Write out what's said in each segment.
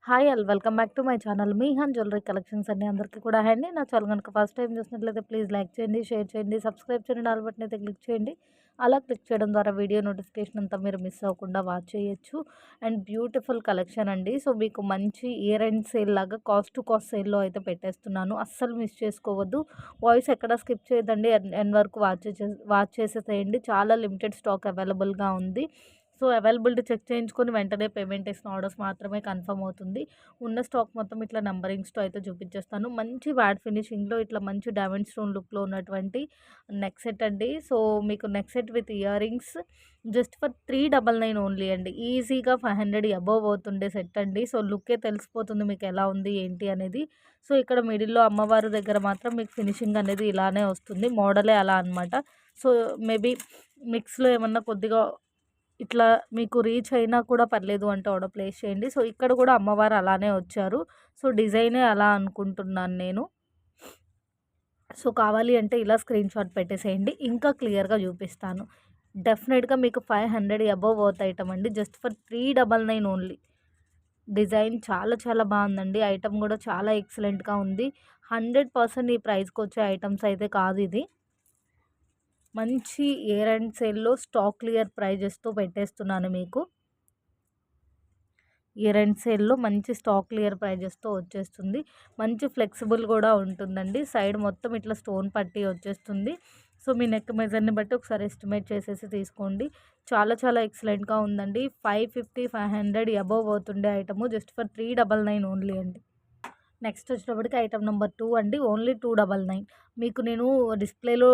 Hi all welcome back to my channel మీహాన్ jewellery collections అండి. అందరికీ కూడా హాయ్ అండి. నా ఛానల్ కనుక ఫస్ట్ టైం చూసినట్లయితే ప్లీజ్ లైక్ చేయండి, షేర్ చేయండి, సబ్స్క్రైబ్ చేయండి, ఆల్ బటన్ అయితే క్లిక్ చేయండి. అలా క్లిక్ చేయడం ద్వారా వీడియో నోటిఫికేషన్ అంతా మీరు మిస్ అవ్వకుండా వాచ్ చేయొచ్చు. అండ్ బ్యూటిఫుల్ కలెక్షన్ అండి. సో మీకు మంచి ఇయర్ ఎండ్ సేల్ లాగా కాస్ట్ టు కాస్ట్ సేల్లో అయితే పెట్టేస్తున్నాను. అస్సలు మిస్ చేసుకోవద్దు. వాయిస్ ఎక్కడ స్కిప్ చేయదండి. ఎండ్ వరకు వాచ్ చేసేసేయండి. చాలా లిమిటెడ్ స్టాక్ అవైలబుల్గా ఉంది. సో అవైలబిలిటీ చెక్ చేయించుకొని వెంటనే పేమెంట్ చేసిన ఆర్డర్స్ మాత్రమే కన్ఫర్మ్ అవుతుంది. ఉన్న స్టాక్ మొత్తం ఇట్లా నంబరింగ్స్‌తో అయితే చూపించేస్తాను. మంచి మ్యాట్ ఫినిషింగ్‌లో ఇట్లా మంచి డైమండ్ స్టోన్ లుక్‌లో ఉన్నటువంటి నెక్ సెట్ అండి. సో మీకు neck set with ear rings just for 399 only అండి. ఈజీగా 500 అబోవ్ అవుతుండే సెట్ అండి. సో లుక్కే తెలిసిపోతుంది మీకు ఎలా ఉంది ఏంటి అనేది. సో ఇక్కడ మిడిల్‌లో అమ్మవారి దగ్గర మాత్రం మీకు ఫినిషింగ్ అనేది ఇలానే వస్తుంది. మోడలే అలా అనమాట. సో మేబీ మిక్స్‌లో ఏమన్నా కొద్దిగా ఇట్లా మీకు రీచ్ అయినా కూడా పర్లేదు అంటే ఆర్డర్ ప్లేస్ చేయండి. సో ఇక్కడ కూడా అమ్మవారు అలానే వచ్చారు. సో డిజైనే అలా అనుకుంటున్నాను నేను. సో కావాలి అంటే ఇలా స్క్రీన్ షాట్ పెట్టేసేయండి. ఇంకా క్లియర్‌గా చూపిస్తాను. డెఫినెట్‌గా మీకు 500 అబోవ్ వర్త్ ఐటమ్ అండి. Just for 399 only. డిజైన్ చాలా చాలా బాగుందండి. ఐటమ్ కూడా చాలా ఎక్సలెంట్‌గా ఉంది. 100% ఈ ప్రైస్‌కొచ్చే ఐటమ్స్ అయితే కాదు ఇది. మంచి ఇయర్ ఎండ్ సేల్‌లో స్టాక్ క్లియర్ ప్రైజెస్‌తో పెట్టేస్తున్నాను మీకు. ఇయర్ ఎండ్ సేల్‌లో మంచి స్టాక్ క్లియర్ ప్రైజెస్‌తో వచ్చేస్తుంది. మంచి ఫ్లెక్సిబుల్ కూడా ఉంటుందండి. సైడ్ మొత్తం ఇట్లా స్టోన్ పట్టి వచ్చేస్తుంది. సో మీ నెక్ మెజర్‌ని బట్టి ఒకసారి ఎస్టిమేట్ చేసేసి తీసుకోండి. చాలా చాలా ఎక్సలెంట్‌గా ఉందండి. 550, 500 అబోవ్ అవుతుండే ఐటము జస్ట్ ఫర్ 399 ఓన్లీ అండి. నెక్స్ట్ వచ్చేటప్పటికి ఐటమ్ నెంబర్ 2 అండి. ఓన్లీ 299. మీకు నేను డిస్‌ప్లేలో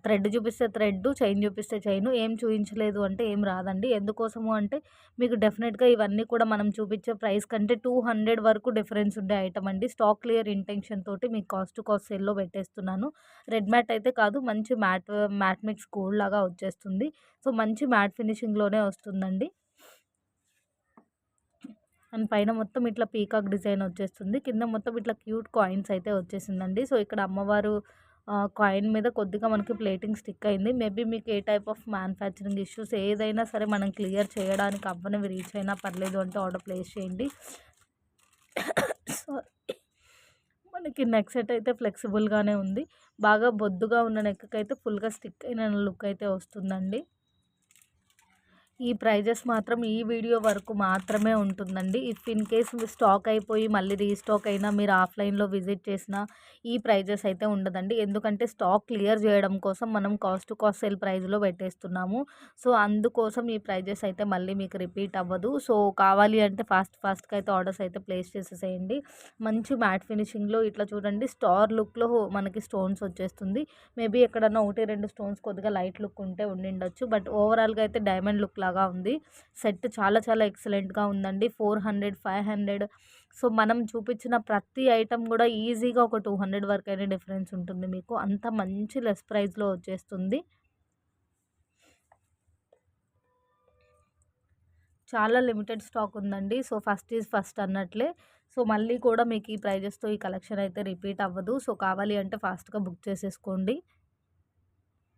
థ్రెడ్ చూపిస్తే థ్రెడ్, చైన్ చూపిస్తే చైను. ఏం చూయించలేదు అంటే ఏం రాదండి. ఎందుకోసము అంటే మీకు డెఫినెట్‌గా ఇవన్నీ కూడా మనం చూపించే ప్రైస్ కంటే 200 వరకు డిఫరెన్స్ ఉండే ఐటమ్ అండి. స్టాక్ క్లియర్ ఇంటెన్షన్ తోటి మీకు కాస్ట్ టు కాస్ట్ సేల్‌లో పెట్టేస్తున్నాను. రెడ్ మ్యాట్ అయితే కాదు, మంచి మ్యాట్ మిక్స్ గోల్డ్ లాగా వచ్చేస్తుంది. సో మంచి మ్యాట్ ఫినిషింగ్‌లోనే వస్తుందండి. అండ్ పైన మొత్తం ఇట్లా పీకాక్ డిజైన్ వచ్చేస్తుంది. కింద మొత్తం ఇట్లా క్యూట్ కాయిన్స్ అయితే వచ్చేసిందండి. సో ఇక్కడ అమ్మవారు కాయిన్ మీద కొద్దిగా మనకి ప్లేటింగ్ స్టిక్ అయింది. మేబీ మీకు ఏ టైప్ ఆఫ్ మ్యానుఫ్యాక్చరింగ్ ఇష్యూస్ ఏదైనా సరే మనం క్లియర్ చేయడానికి అవ్వనివి రీచ్ అయినా పర్లేదు అంటే ఆర్డర్ ప్లేస్ చేయండి. సారీ. మనకి నెక్ సెట్ అయితే ఫ్లెక్సిబుల్‌గానే ఉంది. బాగా బొద్దుగా ఉన్న నెక్‌కి అయితే ఫుల్‌గా స్టిక్ అయిన లుక్ అయితే వస్తుందండి. ఈ ప్రైజెస్ మాత్రం ఈ వీడియో వరకు మాత్రమే ఉంటుందండి. ఇఫ్ ఇన్ కేస్ స్టాక్ అయిపోయి మళ్ళీ రీస్టాక్ అయినా మీరు ఆఫ్‌లైన్‌లో విజిట్ చేసినా ఈ ప్రైజెస్ అయితే ఉండదండి. ఎందుకంటే స్టాక్ క్లియర్ చేయడం కోసం మనం కాస్ట్ టు కాస్ట్ సేల్ ప్రైస్‌లో పెట్టేస్తున్నాము. సో అందుకోసం ఈ ప్రైజెస్ అయితే మళ్ళీ మీకు రిపీట్ అవ్వదు. సో కావాలి అంటే ఫాస్ట్‌గా అయితే ఆర్డర్స్ అయితే ప్లేస్ చేసేసేయండి. మంచి మ్యాట్ ఫినిషింగ్‌లో ఇట్లా చూడండి, స్టార్ లుక్‌లో మనకి స్టోన్స్ వచ్చేస్తుంది. మేబీ ఎక్కడన్నా 1, 2 స్టోన్స్ కొద్దిగా లైట్ లుక్ ఉంటే ఉండిండొచ్చు. బట్ ఓవరాల్‌గా అయితే డైమండ్ లుక్ లాగా ఉంది. సెట్ చాలా చాలా ఎక్సలెంట్‌గా ఉందండి. 400, 500. సో మనం చూపించిన ప్రతి ఐటెమ్ కూడా ఈజీగా ఒక 200 వరకైనా డిఫరెన్స్ ఉంటుంది మీకు. అంత మంచి లెస్ ప్రైస్‌లో వచ్చేస్తుంది. చాలా లిమిటెడ్ స్టాక్ ఉందండి. సో ఫస్ట్ ఈజ్ ఫస్ట్ అన్నట్లే. సో మళ్ళీ కూడా మీకు ఈ ప్రైజెస్‌తో ఈ కలెక్షన్ అయితే రిపీట్ అవ్వదు. సో కావాలి అంటే ఫాస్ట్‌గా బుక్ చేసేసుకోండి.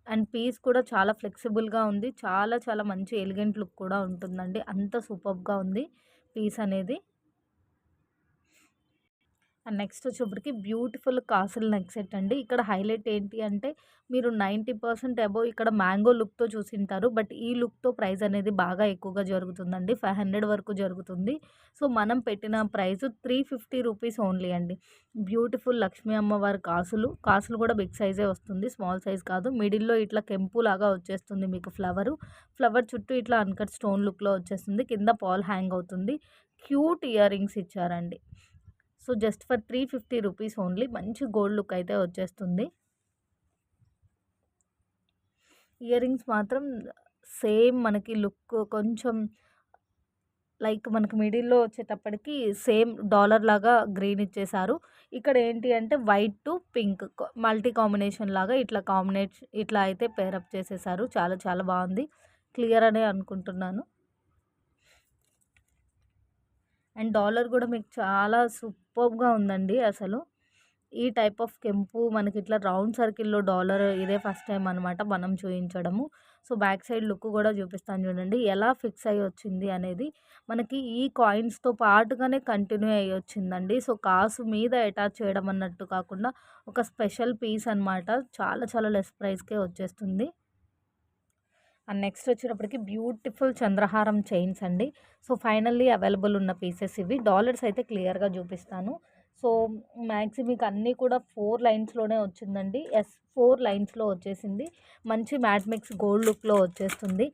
అండ్ పీస్ కూడా చాలా ఫ్లెక్సిబుల్‌గా ఉంది. చాలా చాలా మంచి ఎలిగెంట్ లుక్ కూడా ఉంటుందండి. అంత సూపర్బ్‌గా ఉంది పీస్ అనేది. అండ్ నెక్స్ట్ వచ్చేప్పటికి బ్యూటిఫుల్ కాసుల నెక్ సెట్ అండి. ఇక్కడ హైలైట్ ఏంటి అంటే మీరు 90% అబోవ్ ఇక్కడ మ్యాంగో లుక్‌తో చూసింటారు. బట్ ఈ లుక్‌తో ప్రైస్ అనేది బాగా ఎక్కువగా జరుగుతుందండి. 500 వరకు జరుగుతుంది. సో మనం పెట్టిన ప్రైస్ 350 రూపీస్ ఓన్లీ అండి. బ్యూటిఫుల్ లక్ష్మీ అమ్మవారి కాసులు. కాసులు కూడా బిగ్ సైజే వస్తుంది. స్మాల్ సైజ్ కాదు. మిడిల్‌లో ఇట్లా కెంపులాగా వచ్చేస్తుంది మీకు ఫ్లవరు. ఫ్లవర్ చుట్టూ ఇట్లా అన్‌కట్ స్టోన్ లుక్‌లో వచ్చేస్తుంది. కింద పాల్ హ్యాంగ్ అవుతుంది. క్యూట్ ఇయర్ రింగ్స్ ఇచ్చారండి. So just for 350 rupees only. మంచి గోల్డ్ లుక్ అయితే వచ్చేస్తుంది. ఇయర్ రింగ్స్ మాత్రం సేమ్ మనకి లుక్ కొంచెం లైక్ మనకి మిడిల్‌లో వచ్చేటప్పటికి సేమ్ డాలర్ లాగా గ్రీన్ ఇచ్చేసారు. ఇక్కడ ఏంటి అంటే white to pink multi combination లాగా ఇట్లా అయితే పేరప్ చేసేసారు. చాలా చాలా బాగుంది. క్లియర్ అనే అనుకుంటున్నాను. అండ్ డాలర్ కూడా మీకు చాలా సూపర్బ్‌గా ఉందండి అసలు. ఈ టైప్ ఆఫ్ కెంపు మనకి ఇట్లా రౌండ్ సర్కిల్‌లో డాలర్ ఇదే ఫస్ట్ టైం అనమాట మనం చూయించడము. సో, బ్యాక్ సైడ్ లుక్ కూడా చూపిస్తాను చూడండి. ఎలా ఫిక్స్ అయ్యి వచ్చింది అనేది. మనకి ఈ కాయిన్స్‌తో పాటుగానే కంటిన్యూ అయ్యి వచ్చిందండి. సో, కాసు మీద అటాచ్ చేయడం అన్నట్టు కాకుండా ఒక స్పెషల్ పీస్ అనమాట. చాలా చాలా లెస్ ప్రైస్‌కే వచ్చేస్తుంది. అండ్ నెక్స్ట్ వచ్చేటప్పటికి బ్యూటిఫుల్ చంద్రహారం చైన్స్ అండి. సో, ఫైనల్లీ అవైలబుల్ ఉన్న పీసెస్ ఇవి. డాలర్స్ అయితే క్లియర్‌గా చూపిస్తాను. సో, మ్యాక్సిమం మీకు అన్నీ కూడా 4 లైన్స్‌లోనే వచ్చిందండి. 4 లైన్స్‌లో వచ్చేసింది. మంచి మ్యాట్ మిక్స్ గోల్డ్ లుక్‌లో వచ్చేస్తుంది.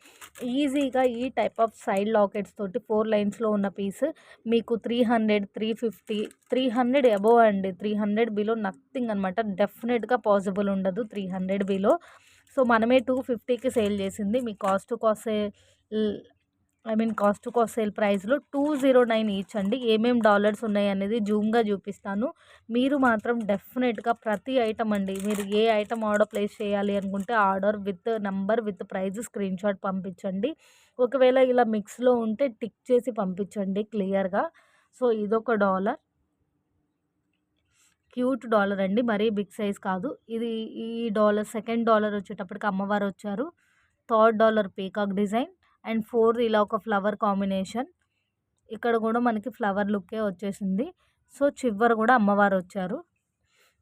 ఈజీగా ఈ టైప్ ఆఫ్ సైడ్ లాకెట్స్ తోటి 4 లైన్స్‌లో ఉన్న పీస్ మీకు 300, 350, 300 అబోవ్ అండి. 300 బిలో నథింగ్ అనమాట. డెఫినెట్‌గా పాసిబుల్ ఉండదు 300 బిలో. సో, మనమే 250కి సేల్ చేసింది. మీ cost to cost sale cost to cost sale ప్రైస్‌లో 209 ఈచ్ అండి. ఏమేం డాలర్స్ ఉన్నాయనేది జూమ్‌గా చూపిస్తాను. మీరు మాత్రం డెఫినెట్‌గా ప్రతి ఐటెమ్ అండి. మీరు ఏ ఐటెమ్ ఆర్డర్ ప్లేస్ చేయాలి అనుకుంటే order with number with price screenshot పంపించండి. ఒకవేళ ఇలా మిక్స్‌లో ఉంటే టిక్ చేసి పంపించండి క్లియర్‌గా. సో, ఇదొక డాలర్. క్యూట్ డాలర్ అండి. మరీ బిగ్ సైజ్ కాదు. ఇది ఈ డాలర్ సెకండ్ డాలర్ వచ్చేటప్పటికి అమ్మవారొచ్చారు. Third dollar peacock design and fourth ఇలా ఒక ఫ్లవర్ కాంబినేషన్. ఇక్కడ గూడా మనకి ఫ్లవర్ లుక్కే వచ్చేసింది. సో, చివర గూడా అమ్మవారొచ్చారు.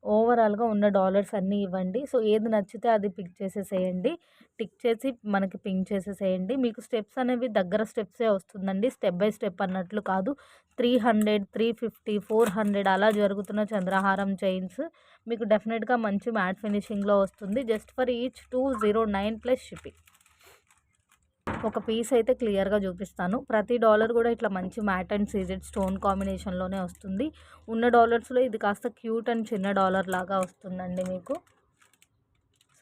ఓవరాల్‌గా ఉన్న డాలర్స్ అన్నీ ఇవ్వండి. సో, ఏది నచ్చితే అది పిక్ చేసేసేయండి. టిక్ చేసి మనకి పింక్ చేసేసేయండి. మీకు స్టెప్స్ అనేవి దగ్గర స్టెప్సే వస్తుందండి. స్టెప్ బై స్టెప్ అన్నట్లు కాదు. 300, 350, 400 అలా జరుగుతున్న చంద్రహారం చైన్స్ మీకు డెఫినెట్‌గా మంచి మ్యాట్ ఫినిషింగ్‌లో వస్తుంది. Just for each 209 plus shipping. ఒక పీస్ అయితే క్లియర్‌గా చూపిస్తాను. ప్రతి డాలర్ కూడా ఇట్లా మంచి మ్యాట్ అండ్ సీజెడ్ స్టోన్ కాంబినేషన్‌లోనే వస్తుంది. ఉన్న డాలర్స్‌లో ఇది కాస్త క్యూట్ అండ్ చిన్న డాలర్ లాగా వస్తుందండి మీకు.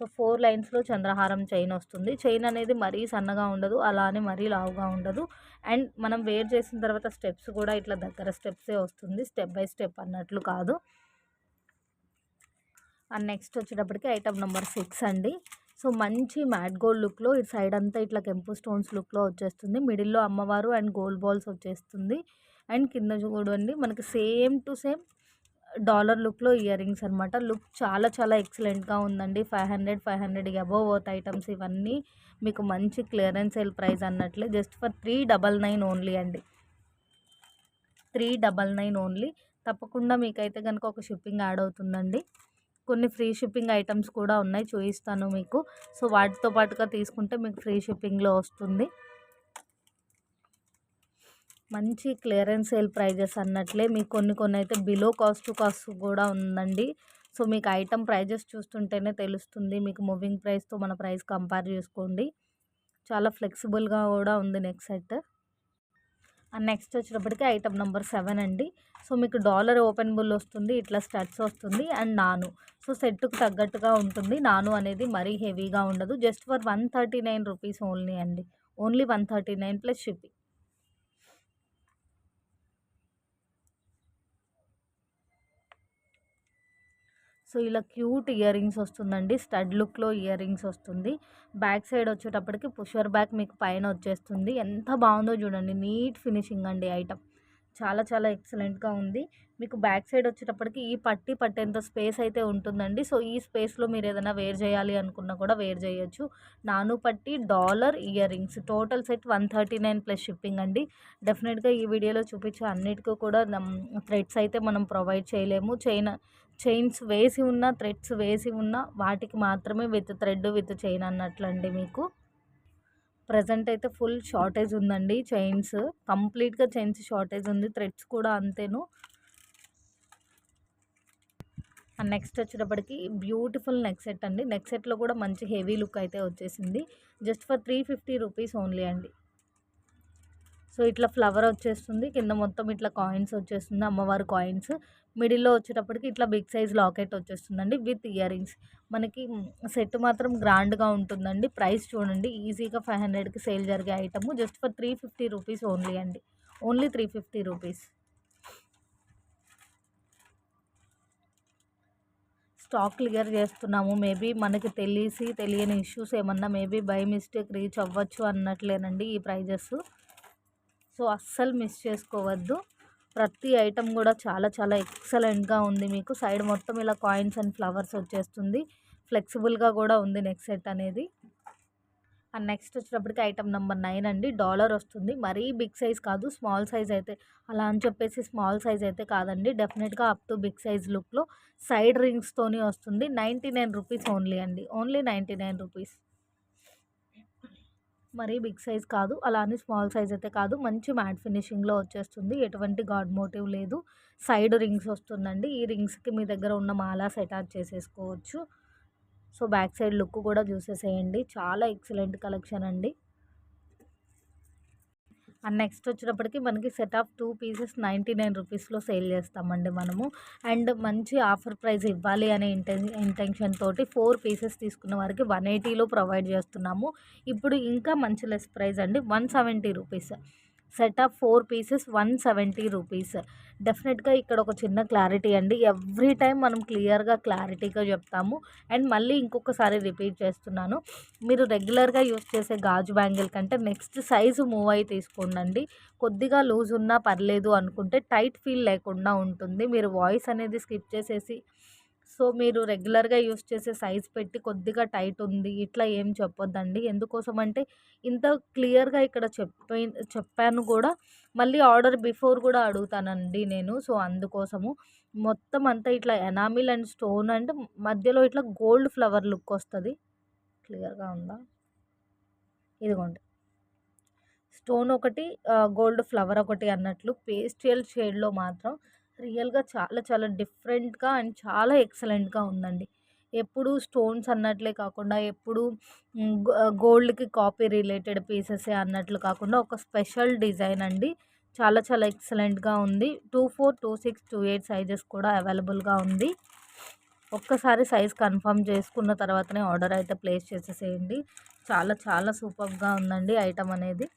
సో, 4 లైన్స్‌లో చంద్రహారం చైన్ వస్తుంది. చైన్ అనేది మరీ సన్నగా ఉండదు. అలా అని మరీ లావుగా ఉండదు. అండ్ మనం వేర్ చేసిన తర్వాత స్టెప్స్ కూడా ఇట్లా దగ్గర స్టెప్సే వస్తుంది. స్టెప్ బై స్టెప్ అన్నట్లు కాదు. అండ్ నెక్స్ట్ వచ్చేటప్పటికి ఐటమ్ నెంబర్ 6 అండి. సో, మంచి మ్యాట్ గోల్డ్ లుక్‌లో ఇటు సైడ్ అంతా ఇట్లా కెంపు స్టోన్స్ లుక్‌లో వచ్చేస్తుంది. మిడిల్‌లో అమ్మవారు అండ్ గోల్డ్ బాల్స్ వచ్చేస్తుంది. అండ్ కింద చూడండి మనకి సేమ్ టు సేమ్ డాలర్ లుక్‌లో ఇయర్ రింగ్స్ అనమాట. లుక్ చాలా చాలా ఎక్సలెంట్‌గా ఉందండి. 500, 500 అబోవ్ వర్త్ ఐటమ్స్ ఇవన్నీ మీకు మంచి క్లియరెన్స్ సేల్ ప్రైస్ అన్నట్లే. జస్ట్ ఫర్ 399 ఓన్లీ అండి. 399 ఓన్లీ. తప్పకుండా మీకైతే గనుక ఒక షిప్పింగ్ యాడ్ అవుతుందండి. కొన్ని ఫ్రీ షిప్పింగ్ ఐటమ్స్ కూడా ఉన్నాయి, చూపిస్తాను మీకు. సో, వాటితో పాటుగా తీసుకుంటే మీకు ఫ్రీ షిప్పింగ్‌లో వస్తుంది. మంచి క్లియరెన్స్ సేల్ ప్రైజెస్ అన్నట్లే మీకు కొన్ని అయితే బిలో కాస్ట్ టు కాస్ట్ కూడా ఉందండి. సో, మీకు ఐటమ్ ప్రైజెస్ చూస్తుంటేనే తెలుస్తుంది. మీకు మూవింగ్ ప్రైస్‌తో మన ప్రైస్ కంపేర్ చేసుకోండి. చాలా ఫ్లెక్సిబుల్‌గా కూడా ఉంది నెక్ సెట్. అండ్ నెక్స్ట్ వచ్చేటప్పటికి ఐటమ్ నెంబర్ 7 అండి. సో, మీకు డాలర్ ఓపెనబుల్ వస్తుంది. ఇట్లా స్టడ్స్ వస్తుంది అండ్ నాను. సో, సెట్‌కి తగ్గట్టుగా ఉంటుంది. నాను అనేది మరీ హెవీగా ఉండదు. జస్ట్ ఫర్ 139 రూపీస్ ఓన్లీ అండి. Only 139 plus shipping. సో, ఇలా క్యూట్ ఇయర్ రింగ్స్ వస్తుందండి. స్టడ్ లుక్‌లో ఇయర్ రింగ్స్ వస్తుంది. బ్యాక్ సైడ్ వచ్చేటప్పటికి పుషర్ బ్యాక్ మీకు పైన వచ్చేస్తుంది. ఎంత బాగుందో చూడండి. నీట్ ఫినిషింగ్ అండి ఐటమ్. చాలా చాలా ఎక్సలెంట్‌గా ఉంది. మీకు బ్యాక్ సైడ్ వచ్చేటప్పటికి ఈ పట్టి పట్టేంత స్పేస్ అయితే ఉంటుందండి. సో, ఈ స్పేస్‌లో మీరు ఏదైనా వేర్ చేయాలి అనుకున్నా కూడా వేర్ చేయొచ్చు. నాను పట్టి, dollar, ear rings total set 139 plus shipping అండి. డెఫినెట్‌గా ఈ వీడియోలో చూపించే అన్నిటికి కూడా థ్రెడ్స్ అయితే మనం ప్రొవైడ్ చేయలేము. చైన్స్ వేసి ఉన్న, థ్రెడ్స్ వేసి ఉన్న వాటికి మాత్రమే విత్ థ్రెడ్ విత్ చైన్ అన్నట్లండి మీకు. ప్రెజెంట్ అయితే ఫుల్ షార్టేజ్ ఉందండి చైన్స్. కంప్లీట్‌గా చైన్స్ షార్టేజ్ ఉంది. థ్రెడ్స్ కూడా అంతేను. అండ్ నెక్స్ట్ వచ్చేటప్పటికి బ్యూటిఫుల్ నెక్ సెట్ అండి. నెక్ సెట్‌లో కూడా మంచి హెవీ లుక్ అయితే వచ్చేసింది. జస్ట్ ఫర్ 350 రూపీస్ ఓన్లీ అండి. సో, ఇట్లా ఫ్లవర్ వచ్చేస్తుంది. కింద మొత్తం ఇట్లా కాయిన్స్ వచ్చేస్తుంది. అమ్మవారి కాయిన్స్. మిడిల్‌లో వచ్చేటప్పటికి ఇట్లా బిగ్ సైజ్ లాకెట్ వచ్చేస్తుందండి విత్ ఇయర్ రింగ్స్. మనకి సెట్ మాత్రం గ్రాండ్‌గా ఉంటుందండి. ప్రైస్ చూడండి ఈజీగా 500కి సేల్ జరిగే item. Just for 350 rupees only అండి. Only 350 rupees. స్టాక్ క్లియర్ చేస్తున్నాము. మేబీ మనకి తెలియని ఇష్యూస్ ఏమన్నా మేబీ బై మిస్టేక్ రీచ్ అవ్వచ్చు అన్నట్లేనండి ఈ ప్రైజెస్. సో, అస్సలు మిస్ చేసుకోవద్దు. ప్రతి ఐటమ్ కూడా చాలా చాలా ఎక్సలెంట్గా ఉంది. మీకు సైడ్ మొత్తం ఇలా కాయిన్స్ అండ్ ఫ్లవర్స్ వచ్చేస్తుంది. ఫ్లెక్సిబుల్గా కూడా ఉంది నెక్ సెట్ అనేది. అండ్ నెక్స్ట్ వచ్చేటప్పటికి ఐటమ్ నెంబర్ 9 అండి. డాలర్ వస్తుంది. మరీ బిగ్ సైజ్ కాదు, స్మాల్ సైజ్ అయితే అలా అని చెప్పేసి స్మాల్ సైజ్ అయితే కాదండి. డెఫినెట్గా అప్ టు బిగ్ సైజ్ లుక్లో సైడ్ రింగ్స్తోని వస్తుంది. 99 రూపీస్ ఓన్లీ అండి. Only 99 rupees. మరీ బిగ్ సైజ్ కాదు, అలా అని స్మాల్ సైజ్ అయితే కాదు. మంచి మ్యాట్ ఫినిషింగ్లో వచ్చేస్తుంది. ఎటువంటి గాడ్ మోటివ్ లేదు. సైడ్ రింగ్స్ వస్తుందండి. ఈ రింగ్స్కి మీ దగ్గర ఉన్న మాలాస్ అటాచ్ చేసేసుకోవచ్చు. సో బ్యాక్ సైడ్ లుక్ కూడా చూసేసేయండి. చాలా ఎక్సలెంట్ కలెక్షన్ అండి. అండ్ నెక్స్ట్ వచ్చేటప్పటికి మనకి సెట్ ఆఫ్ 2 పీసెస్ 99 రూపీస్లో సేల్ చేస్తామండి మనము. అండ్ మంచి ఆఫర్ ప్రైస్ ఇవ్వాలి అనే ఇంటెన్షన్ తోటి 4 పీసెస్ తీసుకున్న వారికి 180లో ప్రొవైడ్ చేస్తున్నాము. ఇప్పుడు ఇంకా మంచి లెస్ ప్రైస్ అండి. 170 rupees. Set of 4 pieces 170 rupees. డెఫినెట్గా ఇక్కడ ఒక చిన్న క్లారిటీ అండి. ఎవ్రీ టైం మనం క్లియర్గా క్లారిటీగా చెప్తాము. అండ్ మళ్ళీ ఇంకొకసారి రిపీట్ చేస్తున్నాను, మీరు రెగ్యులర్గా యూస్ చేసే గాజు బ్యాంగిల్ కంటే నెక్స్ట్ సైజు మూవ్ అయ్యి తీసుకోండి. కొద్దిగా లూజ్ ఉన్నా పర్లేదు అనుకుంటే టైట్ ఫీల్ లేకుండా ఉంటుంది. మీరు వాయిస్ అనేది స్కిప్ చేసేసి సో మీరు రెగ్యులర్గా యూస్ చేసే సైజ్ పెట్టి కొద్దిగా టైట్ ఉంది ఇట్లా ఏం చెప్పొద్దండి. ఎందుకోసం అంటే ఇంత క్లియర్గా ఇక్కడ చెప్పాను కూడా, మళ్ళీ ఆర్డర్ బిఫోర్ కూడా అడుగుతానండి నేను. సో అందుకోసము మొత్తం అంతా ఇట్లా ఎనామిల్ అండ్ స్టోన్ అండ్ మధ్యలో ఇట్లా గోల్డ్ ఫ్లవర్ లుక్ వస్తుంది. క్లియర్గా ఉందా? ఇదిగోండి, స్టోన్ ఒకటి, గోల్డ్ ఫ్లవర్ ఒకటి అన్నట్లు పేస్టల్ షేడ్లో మాత్రం రియల్గా చాలా చాలా డిఫరెంట్గా అండ్ చాలా ఎక్సలెంట్గా ఉందండి. ఎప్పుడు స్టోన్స్ అన్నట్లే కాకుండా ఎప్పుడు గోల్డ్కి కాపీ రిలేటెడ్ పీసెసే అన్నట్లు కాకుండా ఒక స్పెషల్ డిజైన్ అండి. చాలా చాలా ఎక్సలెంట్గా ఉంది. 24, 26, 28 సైజెస్ కూడా అవైలబుల్గా ఉంది. ఒక్కసారి సైజ్ కన్ఫర్మ్ చేసుకున్న తర్వాతనే ఆర్డర్ అయితే ప్లేస్ చేసేసేయండి. చాలా చాలా సూపర్గా ఉందండి ఐటమ్ అనేది.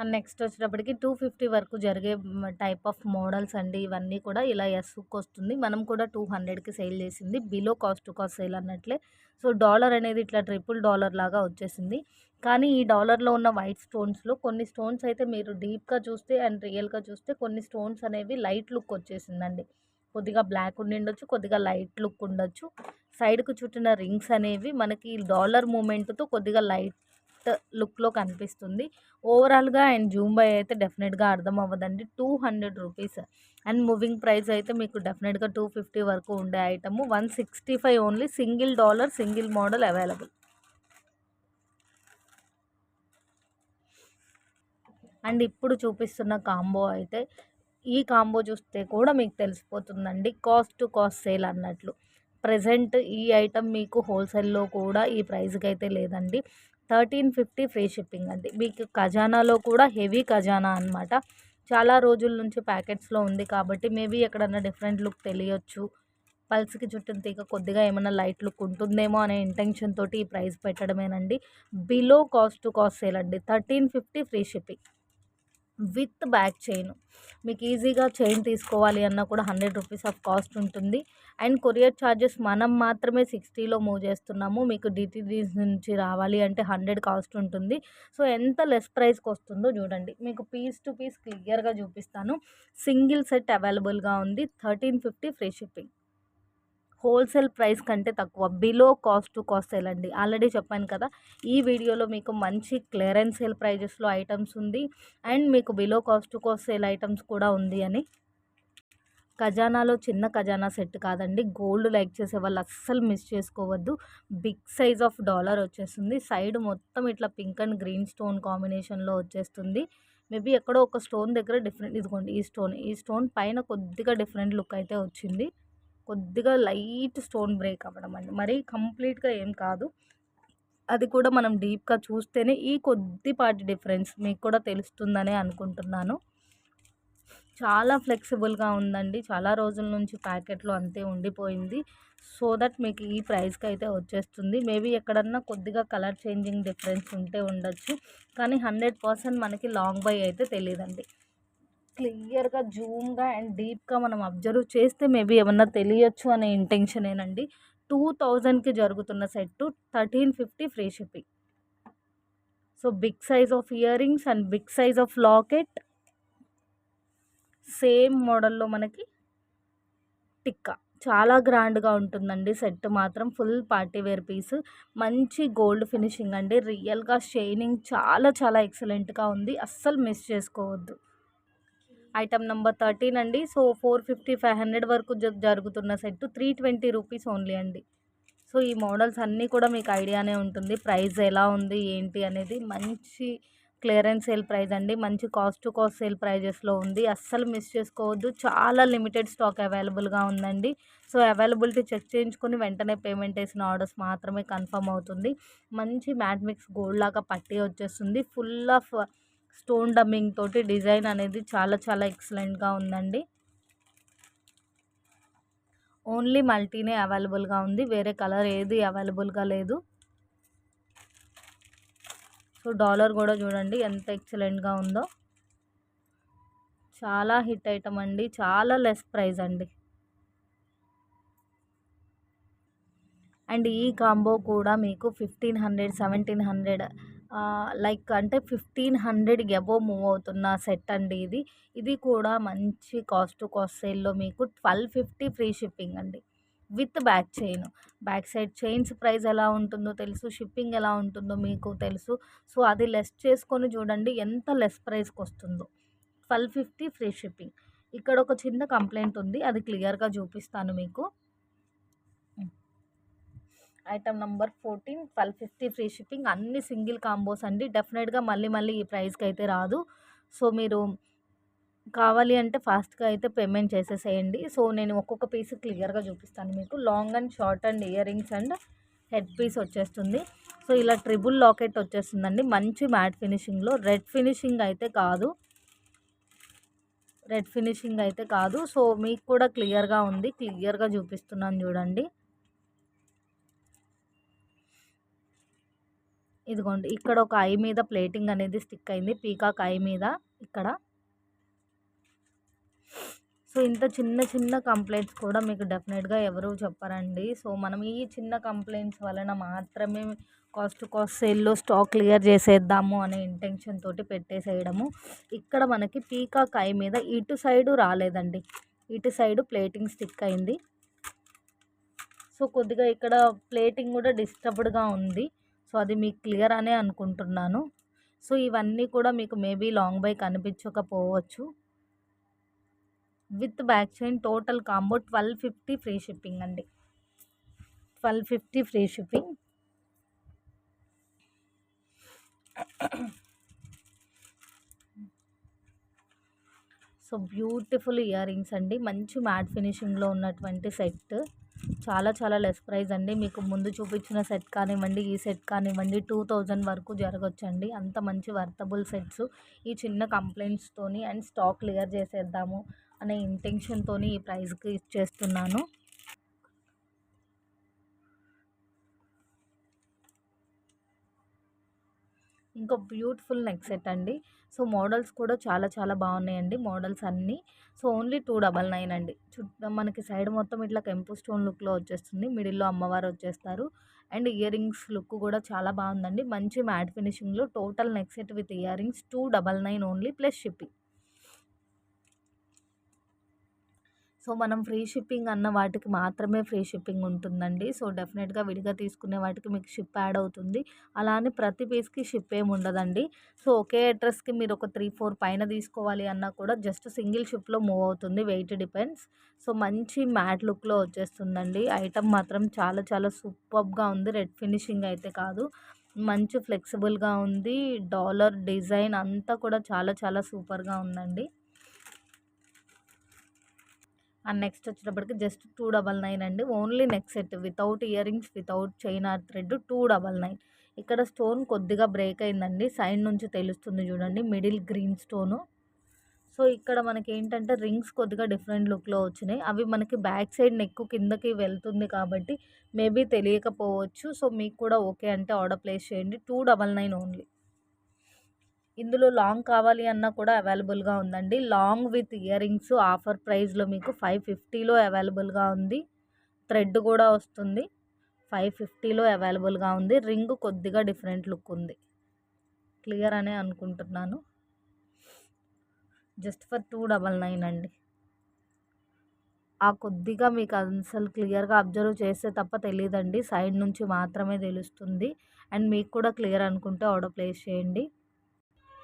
అండ్ నెక్స్ట్ వచ్చేటప్పటికి 250 వరకు జరిగే టైప్ ఆఫ్ మోడల్స్ అండి. ఇవన్నీ కూడా ఇలా ఎస్కి వస్తుంది. మనం కూడా 200కి సేల్ చేసింది. Below cost to cost sale అన్నట్లే. సో డాలర్ అనేది ఇట్లా ట్రిపుల్ డాలర్ లాగా వచ్చేసింది. కానీ ఈ డాలర్లో ఉన్న వైట్ స్టోన్స్లో కొన్ని స్టోన్స్ అయితే మీరు డీప్గా చూస్తే అండ్ రియల్గా చూస్తే కొన్ని స్టోన్స్ అనేవి లైట్ లుక్ వచ్చేసిందండి. కొద్దిగా బ్లాక్ ఉండిండొచ్చు, కొద్దిగా లైట్ లుక్ ఉండొచ్చు. సైడ్కు చుట్టిన రింగ్స్ అనేవి మనకి డాలర్ మూమెంట్తో కొద్దిగా లైట్ లుక్లో కనిపిస్తుంది. ఓవరాల్గా అండ్ జూమ్ బై అయితే డెఫినెట్గా అర్థం అవ్వదండి. 200 రూపీస్ అండ్ మూవింగ్ ప్రైస్ అయితే మీకు డెఫినెట్గా 250 వరకు ఉండే item 165 only. Single dollar, single model available. And ఇప్పుడు చూపిస్తున్న కాంబో అయితే ఈ కాంబో చూస్తే కూడా మీకు తెలిసిపోతుందండి కాస్ట్ టు కాస్ట్ సేల్ అన్నట్లు. ప్రజెంట్ ఈ ఐటమ్ మీకు హోల్సేల్లో కూడా ఈ ప్రైస్కి అయితే లేదండి. 1350 ఫ్రీ షిప్పింగ్ అండి. మీకు ఖజానాలో కూడా హెవీ ఖజానా అనమాట. చాలా రోజుల నుంచి ప్యాకెట్స్లో ఉంది కాబట్టి మేబీ ఎక్కడన్నా డిఫరెంట్ లుక్ తెలియచ్చు. పల్స్కి చుట్టిన తీగ కొద్దిగా ఏమైనా లైట్ లుక్ ఉంటుందేమో అనే ఇంటెన్షన్ తోటి ఈ ప్రైస్ పెట్టడమేనండి. Below cost to cost sale అండి. 1350 free shipping with back chain. మీకు ఈజీగా చైన్ తీసుకోవాలి అన్నా కూడా 100 రూపీస్ ఆఫ్ కాస్ట్ ఉంటుంది. అండ్ కొరియర్ ఛార్జెస్ మనం మాత్రమే 60లో మూవ్ చేస్తున్నాము. మీకు డిటీడీస్ నుంచి రావాలి అంటే 100 కాస్ట్ ఉంటుంది. సో ఎంత లెస్ ప్రైస్కి వస్తుందో చూడండి. మీకు పీస్ టు పీస్ క్లియర్గా చూపిస్తాను. సింగిల్ సెట్ అవైలబుల్గా ఉంది. 1350 ఫ్రీ షిప్పింగ్. హోల్సేల్ ప్రైస్ కంటే తక్కువ. Below cost to cost sale అండి. ఆల్రెడీ చెప్పాను కదా, ఈ వీడియోలో మీకు మంచి క్లియరెన్స్ సేల్ ప్రైజెస్లో ఐటమ్స్ ఉంది అండ్ మీకు below cost to cost sale items కూడా ఉంది అని. ఖజానాలో చిన్న ఖజానా సెట్ కాదండి. గోల్డ్ లైక్ చేసే వాళ్ళు అస్సలు మిస్ చేసుకోవద్దు. బిగ్ సైజ్ ఆఫ్ డాలర్ వచ్చేస్తుంది. సైడ్ మొత్తం ఇట్లా పింక్ అండ్ గ్రీన్ స్టోన్ కాంబినేషన్లో వచ్చేస్తుంది. మేబీ ఎక్కడో ఒక స్టోన్ దగ్గర డిఫరెంట్, ఇదిగోండి ఈ స్టోన్ పైన కొద్దిగా డిఫరెంట్ లుక్ అయితే వచ్చింది. కొద్దిగా లైట్ స్టోన్ బ్రేక్ అవ్వడం అండి. మరీ కంప్లీట్గా ఏం కాదు. అది కూడా మనం డీప్గా చూస్తేనే ఈ కొద్దిపాటి డిఫరెన్స్ మీకు కూడా తెలుస్తుందనే అనుకుంటున్నాను. చాలా ఫ్లెక్సిబుల్గా ఉందండి. చాలా రోజుల నుంచి ప్యాకెట్లో అంతే ఉండిపోయింది. సో దట్ మీకు ఈ ప్రైస్కి అయితే వచ్చేస్తుంది. మేబీ ఎక్కడన్నా కొద్దిగా కలర్ చేంజింగ్ డిఫరెన్స్ ఉంటే ఉండొచ్చు. కానీ 100% మనకి లాంగ్ బై అయితే తెలియదండి. క్లియర్గా జూమ్గా అండ్ డీప్గా మనం అబ్జర్వ్ చేస్తే మేబీ ఏమన్నా తెలియచ్చు అనే ఇంటెన్షనేనండి. 2000కి జరుగుతున్న set 1350 free shipping. So big size of earrings and big size of locket, same మోడల్‌లో మనకి టిక్కా. చాలా గ్రాండ్‌గా ఉంటుందండి సెట్ మాత్రం. Full party wear piece. మంచి గోల్డ్ ఫినిషింగ్ అండి. రియల్‌గా షైనింగ్ చాలా చాలా ఎక్సలెంట్‌గా ఉంది. అస్సలు మిస్ చేసుకోవద్దు. ఐటెమ్ నంబర్ 13 అండి. సో, 450, 500 వరకు జరుగుతున్న సెట్ 320 రూపీస్ ఓన్లీ అండి. సో, ఈ మోడల్స్ అన్నీ కూడా మీకు ఐడియానే ఉంటుంది. ప్రైస్ ఎలా ఉంది, ఏంటి అనేది. మంచి క్లియరెన్స్ సేల్ ప్రైస్ అండి. మంచి కాస్ట్ టు కాస్ట్ సేల్ ప్రైజెస్‌లో ఉంది. అస్సలు మిస్ చేసుకోవద్దు. చాలా లిమిటెడ్ స్టాక్ అవైలబుల్‌గా ఉందండి. సో, అవైలబిలిటీ చెక్ చేయించుకొని వెంటనే పేమెంట్ చేసిన ఆర్డర్స్ మాత్రమే కన్ఫర్మ్ అవుతుంది. మంచి మ్యాట్ మిక్స్ గోల్డ్ లాగా పట్టీ వచ్చేస్తుంది. ఫుల్ ఆఫ్ స్టోన్ డమ్మింగ్ తోటి డిజైన్ అనేది చాలా చాలా ఎక్సలెంట్‌గా ఉందండి. ఓన్లీ మల్టీనే అవైలబుల్‌గా ఉంది. వేరే కలర్ ఏది అవైలబుల్‌గా లేదు. సో, డాలర్ కూడా చూడండి ఎంత ఎక్సలెంట్‌గా ఉందో. చాలా హిట్ ఐటమ్ అండి. చాలా లెస్ ప్రైస్ అండి. అండ్ ఈ కాంబో కూడా మీకు 1500, 1700 లైక్ అంటే 1500 అబోవ్ మూవ్ అవుతున్న సెట్ అండి ఇది. ఇది కూడా మంచి కాస్ట్ టు కాస్ట్ సేల్‌లో మీకు 1250 ఫ్రీ షిప్పింగ్ అండి. With back chain. Back side chains price ఎలా ఉంటుందో తెలుసు. షిప్పింగ్ ఎలా ఉంటుందో మీకు తెలుసు. సో, అది లెస్ చేసుకొని చూడండి ఎంత లెస్ ప్రైస్‌కొస్తుందో. 1250 free shipping. ఇక్కడ ఒక చిన్న కంప్లెయింట్ ఉంది. అది క్లియర్‌గా చూపిస్తాను మీకు. Item number 14 1250 free shipping. అన్ని సింగిల్ కాంబోస్ అండి. డెఫినెట్‌గా మళ్ళీ మళ్ళీ ఈ ప్రైస్‌కి అయితే రాదు. సో, మీరు కావాలి అంటే ఫాస్ట్‌గా అయితే పేమెంట్ చేసేసేయండి. సో, నేను ఒక్కొక్క పీస్ క్లియర్‌గా చూపిస్తాను మీకు. Long and short and earrings and head piece వచ్చేస్తుంది. సో, ఇలా ట్రిబుల్ లాకెట్ వచ్చేస్తుందండి. మంచి మ్యాట్ ఫినిషింగ్‌లో. రెడ్ ఫినిషింగ్ అయితే కాదు. రెడ్ ఫినిషింగ్ అయితే కాదు. సో, మీకు కూడా క్లియర్‌గా ఉంది. క్లియర్‌గా చూపిస్తున్నాను చూడండి. ఇదిగోండి. ఇక్కడ ఒక ఐ మీద ప్లేటింగ్ అనేది స్టిక్ అయింది. పీకాక్ ఐ మీద ఇక్కడ. సో, ఇంత చిన్న చిన్న కంప్లెయింట్స్ కూడా మీకు డెఫినెట్‌గా ఎవరు చెప్పరండి. సో, మనం ఈ చిన్న కంప్లెయింట్స్ వలన మాత్రమే కాస్ట్ టు కాస్ట్ సేల్‌లో స్టాక్ క్లియర్ చేసేద్దాము అనే ఇంటెన్షన్ తోటి పెట్టేసేయడము. ఇక్కడ మనకి పీకాక్ ఐ మీద ఇటు సైడు రాలేదండి. ఇటు సైడు ప్లేటింగ్ స్టిక్ అయింది. సో, కొద్దిగా ఇక్కడ ప్లేటింగ్ కూడా డిస్టర్బ్డ్‌గా ఉంది. సో, అది మీకు క్లియర్ అనే అనుకుంటున్నాను. సో, ఇవన్నీ కూడా మీకు మేబీ లాంగ్ బై కనిపించకపోవచ్చు. With back chain total combo 1250 free shipping అండి. 1250 free shipping. So, beautiful earrings అండి. మంచి మ్యాట్ ఫినిషింగ్‌లో ఉన్నటువంటి సెట్. చాలా చాలా లెస్ ప్రైస్ అండి. మీకు ముందు చూపించిన సెట్ కానివ్వండి, ఈ సెట్ కానివ్వండి 2000 వరకు జరగొచ్చండి. అంత మంచి వర్తబుల్ సెట్స్. ఈ చిన్న కంప్లెయింట్స్‌తోని అండ్ స్టాక్ క్లియర్ చేసేద్దాము అనే ఇంటెన్షన్‌తోని ఈ ప్రైస్‌కి ఇచ్చేస్తున్నాను. ఇంకో బ్యూటిఫుల్ నెక్ సెట్ అండి. సో, మోడల్స్ కూడా చాలా చాలా బాగున్నాయండి మోడల్స్ అన్నీ. సో, ఓన్లీ 299 అండి. మనకి సైడ్ మొత్తం ఇట్లా కెంపు స్టోన్ లుక్‌లో వచ్చేస్తుంది. మిడిల్‌లో అమ్మవారు వచ్చేస్తారు. అండ్ ఇయర్ రింగ్స్ లుక్ కూడా చాలా బాగుందండి. మంచి మ్యాట్ ఫినిషింగ్‌లో total neck set with earrings 299 only plus shipping. So, మనం ఫ్రీ షిప్పింగ్ అన్న వాటికి మాత్రమే ఫ్రీ షిప్పింగ్ ఉంటుందండి. సో, డెఫినెట్‌గా విడిగా తీసుకునే వాటికి మీకు షిప్ యాడ్ అవుతుంది. అలా అని ప్రతి పీస్‌కి షిప్ ఏమి ఉండదండి. సో, ఒకే అడ్రస్‌కి మీరు ఒక 3, 4 పైన తీసుకోవాలి అన్నా కూడా జస్ట్ సింగిల్ షిప్‌లో మూవ్ అవుతుంది. Weight depends. సో, మంచి మ్యాట్ లుక్‌లో వచ్చేస్తుందండి. ఐటమ్ మాత్రం చాలా చాలా సూపర్బ్‌గా ఉంది. రెడ్ ఫినిషింగ్ అయితే కాదు. మంచి ఫ్లెక్సిబుల్‌గా ఉంది. డాలర్ డిజైన్ అంతా కూడా చాలా చాలా సూపర్‌గా ఉందండి. అండ్ నెక్స్ట్ వచ్చేటప్పటికి జస్ట్ 299 అండి. Only neck set without ear rings, without chain are thread 299. ఇక్కడ స్టోన్ కొద్దిగా బ్రేక్ అయిందండి. సైడ్ నుంచి తెలుస్తుంది చూడండి. Middle green stone. సో, ఇక్కడ మనకేంటంటే రింగ్స్ కొద్దిగా డిఫరెంట్ లుక్‌లో వచ్చినాయి. అవి మనకి బ్యాక్ సైడ్ నెక్ కిందకి వెళ్తుంది కాబట్టి మేబీ తెలియకపోవచ్చు. సో, మీకు కూడా ఓకే అంటే ఆర్డర్ ప్లేస్ చేయండి. 299 ఓన్లీ. ఇందులో లాంగ్ కావాలి అన్నా కూడా అవైలబుల్‌గా ఉందండి. Long with ear rings offer ప్రైస్‌లో మీకు 550లో అవైలబుల్‌గా ఉంది. థ్రెడ్ కూడా వస్తుంది. 550లో అవైలబుల్‌గా ఉంది. రింగ్ కొద్దిగా డిఫరెంట్ లుక్ ఉంది. క్లియర్ అనే అనుకుంటున్నాను. జస్ట్ ఫర్ 299 అండి. ఆ కొద్దిగా మీకు అసలు క్లియర్‌గా అబ్జర్వ్ చేస్తే తప్ప తెలీదండి. సైడ్ నుంచి మాత్రమే తెలుస్తుంది. అండ్ మీకు కూడా క్లియర్ అనుకుంటే ఆర్డర్ ప్లేస్ చేయండి.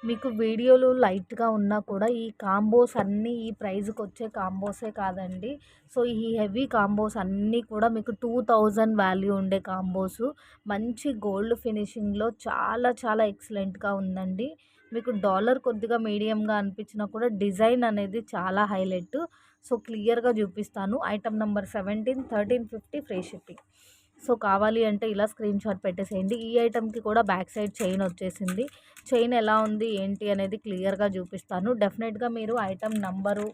మీకు వీడియోలు లైట్‌గా ఉన్నా కూడా ఈ కాంబోస్ అన్నీ ఈ ప్రైస్‌కొచ్చే కాంబోసే కాదండి. సో, ఈ హెవీ కాంబోస్ అన్నీ కూడా మీకు 2000 వాల్యూ ఉండే కాంబోసు. మంచి గోల్డ్ ఫినిషింగ్‌లో చాలా చాలా ఎక్సలెంట్‌గా ఉందండి. మీకు డాలర్ కొద్దిగా మీడియంగా అనిపించినా కూడా డిజైన్ అనేది చాలా హైలైట్. సో, క్లియర్‌గా చూపిస్తాను. Item number 17, 1350 free shipping. So, కావాలి అంటే ఇలా స్క్రీన్‌షాట్ పెట్టేసేయండి. ఈ ఐటెమ్‌కి కూడా బ్యాక్ సైడ్ చైన్ వచ్చేసింది. చైన్ ఎలా ఉంది ఏంటి అనేది క్లియర్‌గా చూపిస్తాను. డెఫినెట్‌గా మీరు ఐటెమ్ నంబరు,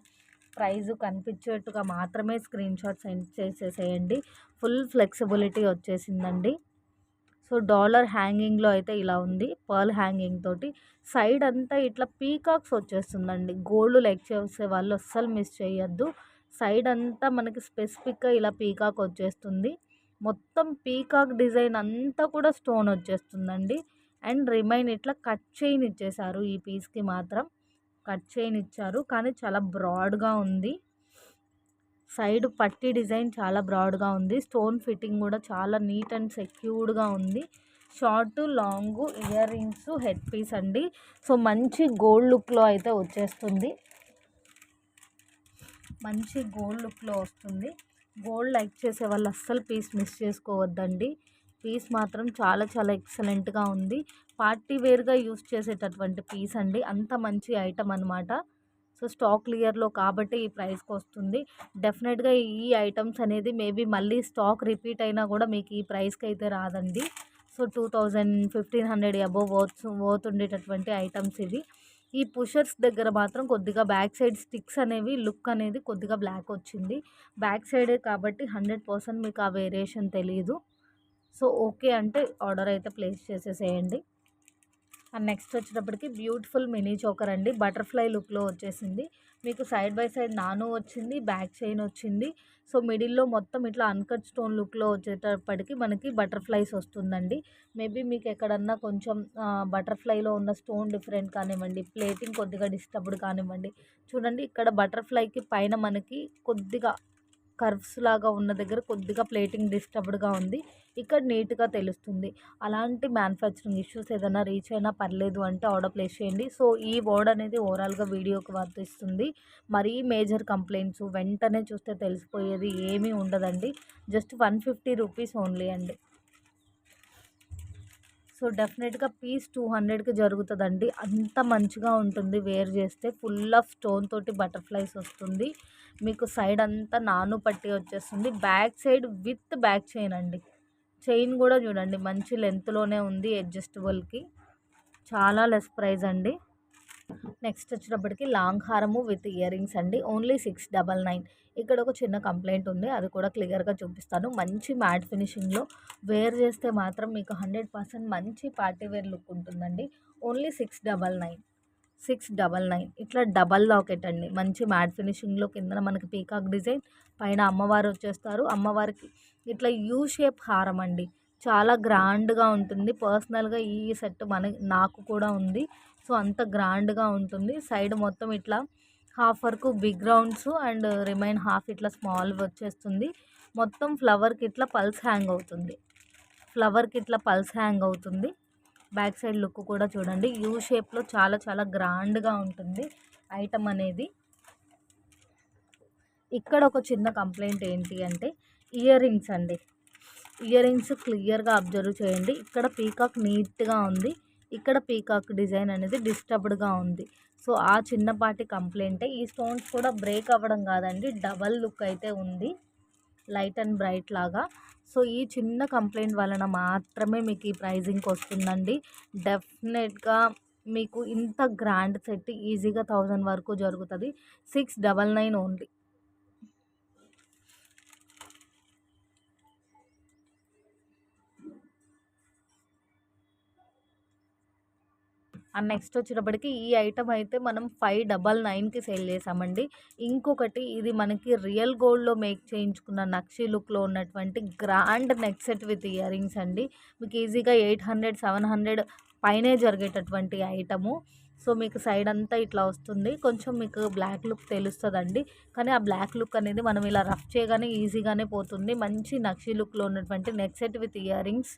ప్రైజు కనిపించేట్టుగా మాత్రమే స్క్రీన్‌షాట్ సెండ్ చేసేసేయండి. ఫుల్ ఫ్లెక్సిబిలిటీ వచ్చేసిందండి. సో, డాలర్ హ్యాంగింగ్‌లో అయితే ఇలా ఉంది. పర్ల్ హ్యాంగింగ్ తోటి. సైడ్ అంతా ఇట్లా పీకాక్స్ వచ్చేస్తుందండి. గోల్డ్ లైక్ చేసే వాళ్ళు అస్సలు మిస్ చేయొద్దు. సైడ్ అంతా మనకి స్పెసిఫిక్‌గా ఇలా పీకాక్ వచ్చేస్తుంది. మొత్తం పీకాక్ డిజైన్ అంతా కూడా స్టోన్ వచ్చేస్తుందండి. అండ్ రిమైన్ ఇట్లా కట్ చైన్ ఇచ్చేశారు ఈ పీస్‌కి మాత్రం. కట్ చైన్ ఇచ్చారు. కానీ చాలా బ్రాడ్‌గా ఉంది. సైడ్ పట్టీ డిజైన్ చాలా బ్రాడ్‌గా ఉంది. స్టోన్ ఫిట్టింగ్ కూడా చాలా నీట్ అండ్ సెక్యూర్డ్‌గా ఉంది. Short, long earrings, head piece అండి. సో, మంచి గోల్డ్ లుక్‌లో అయితే వచ్చేస్తుంది. మంచి గోల్డ్ లుక్‌లో వస్తుంది. గోల్డ్ లైక్ చేసే వాళ్ళు అస్సలు పీస్ మిస్ చేసుకోవద్దండి. పీస్ మాత్రం చాలా చాలా ఎక్సలెంట్‌గా ఉంది. పార్టీ వేర్‌గా యూజ్ చేసేటటువంటి పీస్ అండి. అంత మంచి ఐటెమ్ అనమాట. సో, స్టాక్ క్లియర్‌లో కాబట్టి ఈ ప్రైస్‌కి వస్తుంది. డెఫినెట్‌గా ఈ ఐటమ్స్ అనేది మేబీ మళ్ళీ స్టాక్ రిపీట్ అయినా కూడా మీకు ఈ ప్రైస్‌కి అయితే రాదండి. సో, 2000, 1500 అబోవ్ వర్త్ ఉండేటటువంటి ఐటమ్స్ ఇవి. ఈ పుషర్స్ దగ్గర మాత్రం కొద్దిగా బ్యాక్ సైడ్ స్టిక్స్ అనేవి లుక్ అనేది కొద్దిగా బ్లాక్ వచ్చింది. బ్యాక్ సైడే కాబట్టి 100% మీకు ఆ వేరియేషన్ తెలీదు. సో, ఓకే అంటే ఆర్డర్ అయితే ప్లేస్ చేసేసేయండి. అండ్ నెక్స్ట్ వచ్చేటప్పటికి బ్యూటిఫుల్ మినీ చోకర్ అండి. బటర్‌ఫ్లై లుక్‌లో వచ్చేసింది. మీకు సైడ్ బై సైడ్ నాను వచ్చింది. బ్యాక్ చైన్ వచ్చింది. సో, మిడిల్‌లో మొత్తం ఇట్లా అన్‌కట్ స్టోన్ లుక్‌లో వచ్చేటప్పటికి మనకి బటర్‌ఫ్లైస్ వస్తుందండి. మేబీ మీకు ఎక్కడన్నా కొంచెం బటర్‌ఫ్లైలో ఉన్న స్టోన్ డిఫరెంట్ కానివ్వండి, ప్లేటింగ్ కొద్దిగా డిస్టర్బ్డ్ కానివ్వండి. చూడండి ఇక్కడ బటర్‌ఫ్లైకి పైన మనకి కొద్దిగా కర్వ్స్ లాగా ఉన్న దగ్గర కొద్దిగా ప్లేటింగ్ డిస్టర్బ్డ్‌గా ఉంది. ఇక్కడ నీట్‌గా తెలుస్తుంది. అలాంటి మ్యానుఫ్యాక్చరింగ్ ఇష్యూస్ ఏదైనా రీచ్ అయినా పర్లేదు అంటే ఆర్డర్ ప్లేస్ చేయండి. సో, ఈ వర్డ్ అనేది ఓవరాల్‌గా వీడియోకి వర్తిస్తుంది. మరీ మేజర్ కంప్లెయింట్స్ వెంటనే చూస్తే తెలిసిపోయేది ఏమీ ఉండదండి. జస్ట్ 150 రూపీస్ ఓన్లీ అండి. సో, డెఫినెట్‌గా పీస్ 200కి జరుగుతదండి. అంత మంచిగా ఉంటుంది వేర్ చేస్తే. ఫుల్ ఆఫ్ స్టోన్ తోటి బటర్‌ఫ్లైస్ వస్తుంది. మీకు సైడ్ అంతా నాను పట్టి వచ్చేస్తుంది. Back side with back chain అండి. చైన్ కూడా చూడండి మంచి లెంత్‌లోనే ఉంది అడ్జస్టబుల్‌కి. చాలా లెస్ ప్రైస్ అండి. నెక్స్ట్ వచ్చేటప్పటికి లాంగ్ హారము విత్ ఇయర్ రింగ్స్ అండి. ఓన్లీ 699. ఇక్కడ ఒక చిన్న కంప్లైంట్ ఉంది. అది కూడా క్లియర్‌గా చూపిస్తాను. మంచి మ్యాట్ ఫినిషింగ్‌లో వేర్ చేస్తే మాత్రం మీకు 100% మంచి పార్టీ వేర్ లుక్ ఉంటుందండి. ఓన్లీ 699. 699 ఇట్లా డబల్ లాకెట్ అండి. మంచి మ్యాట్ ఫినిషింగ్‌లో కిందన మనకి పీకాక్ డిజైన్, పైన అమ్మవారు వచ్చేస్తారు. అమ్మవారికి ఇట్లా యూ షేప్ హారం అండి. చాలా గ్రాండ్‌గా ఉంటుంది. పర్సనల్‌గా ఈ సెట్ నాకు కూడా ఉంది. సో, అంత గ్రాండ్‌గా ఉంటుంది. సైడ్ మొత్తం ఇట్లా హాఫ్ వరకు big rounds and remain half ఇట్లా స్మాల్ వచ్చేస్తుంది. మొత్తం ఫ్లవర్‌కి ఇట్లా పల్స్ హ్యాంగ్ అవుతుంది. ఫ్లవర్‌కి ఇట్లా పల్స్ హ్యాంగ్ అవుతుంది. బ్యాక్ సైడ్ లుక్ కూడా చూడండి. యూ షేప్‌లో చాలా చాలా గ్రాండ్‌గా ఉంటుంది ఐటమ్ అనేది. ఇక్కడ ఒక చిన్న కంప్లైంట్ ఏంటి అంటే ఇయర్ రింగ్స్ అండి. ఇయర్ రింగ్స్ క్లియర్‌గా అబ్జర్వ్ చేయండి. ఇక్కడ పీకాక్ నీట్‌గా ఉంది. ఇక్కడ పీకాక్ డిజైన్ అనేది డిస్టర్బ్డ్‌గా ఉంది. సో, ఆ చిన్నపాటి కంప్లైంటే. ఈ స్టోన్స్ కూడా బ్రేక్ అవ్వడం కాదండి. డబల్ లుక్ అయితే ఉంది. లైట్ అండ్ బ్రైట్ లాగా. సో, ఈ చిన్న కంప్లైంట్ వలన మాత్రమే మీకు ఈ ప్రైజింగ్‌కి వస్తుందండి. డెఫినెట్‌గా మీకు ఇంత గ్రాండ్ సెట్ ఈజీగా 1000 వరకు జరుగుతది. 699 ఓన్లీ. అండ్ నెక్స్ట్ వచ్చేటప్పటికి ఈ ఐటమ్ అయితే మనం 599కి సేల్ చేసామండి. ఇంకొకటి ఇది మనకి రియల్ గోల్డ్‌లో మేక్ చేయించుకున్న నక్షి లుక్‌లో ఉన్నటువంటి grand neck set with earrings అండి. మీకు ఈజీగా 800, 700 పైనే జరిగేటటువంటి ఐటము. సో మీకు సైడ్ అంతా ఇట్లా వస్తుంది, కొంచెం మీకు బ్లాక్ లుక్ తెలుస్తుందండి. కానీ ఆ బ్లాక్ లుక్ అనేది మనం ఇలా రఫ్ చేయగానే ఈజీగానే పోతుంది. మంచి నక్షి లుక్లో ఉన్నటువంటి neck set with ear rings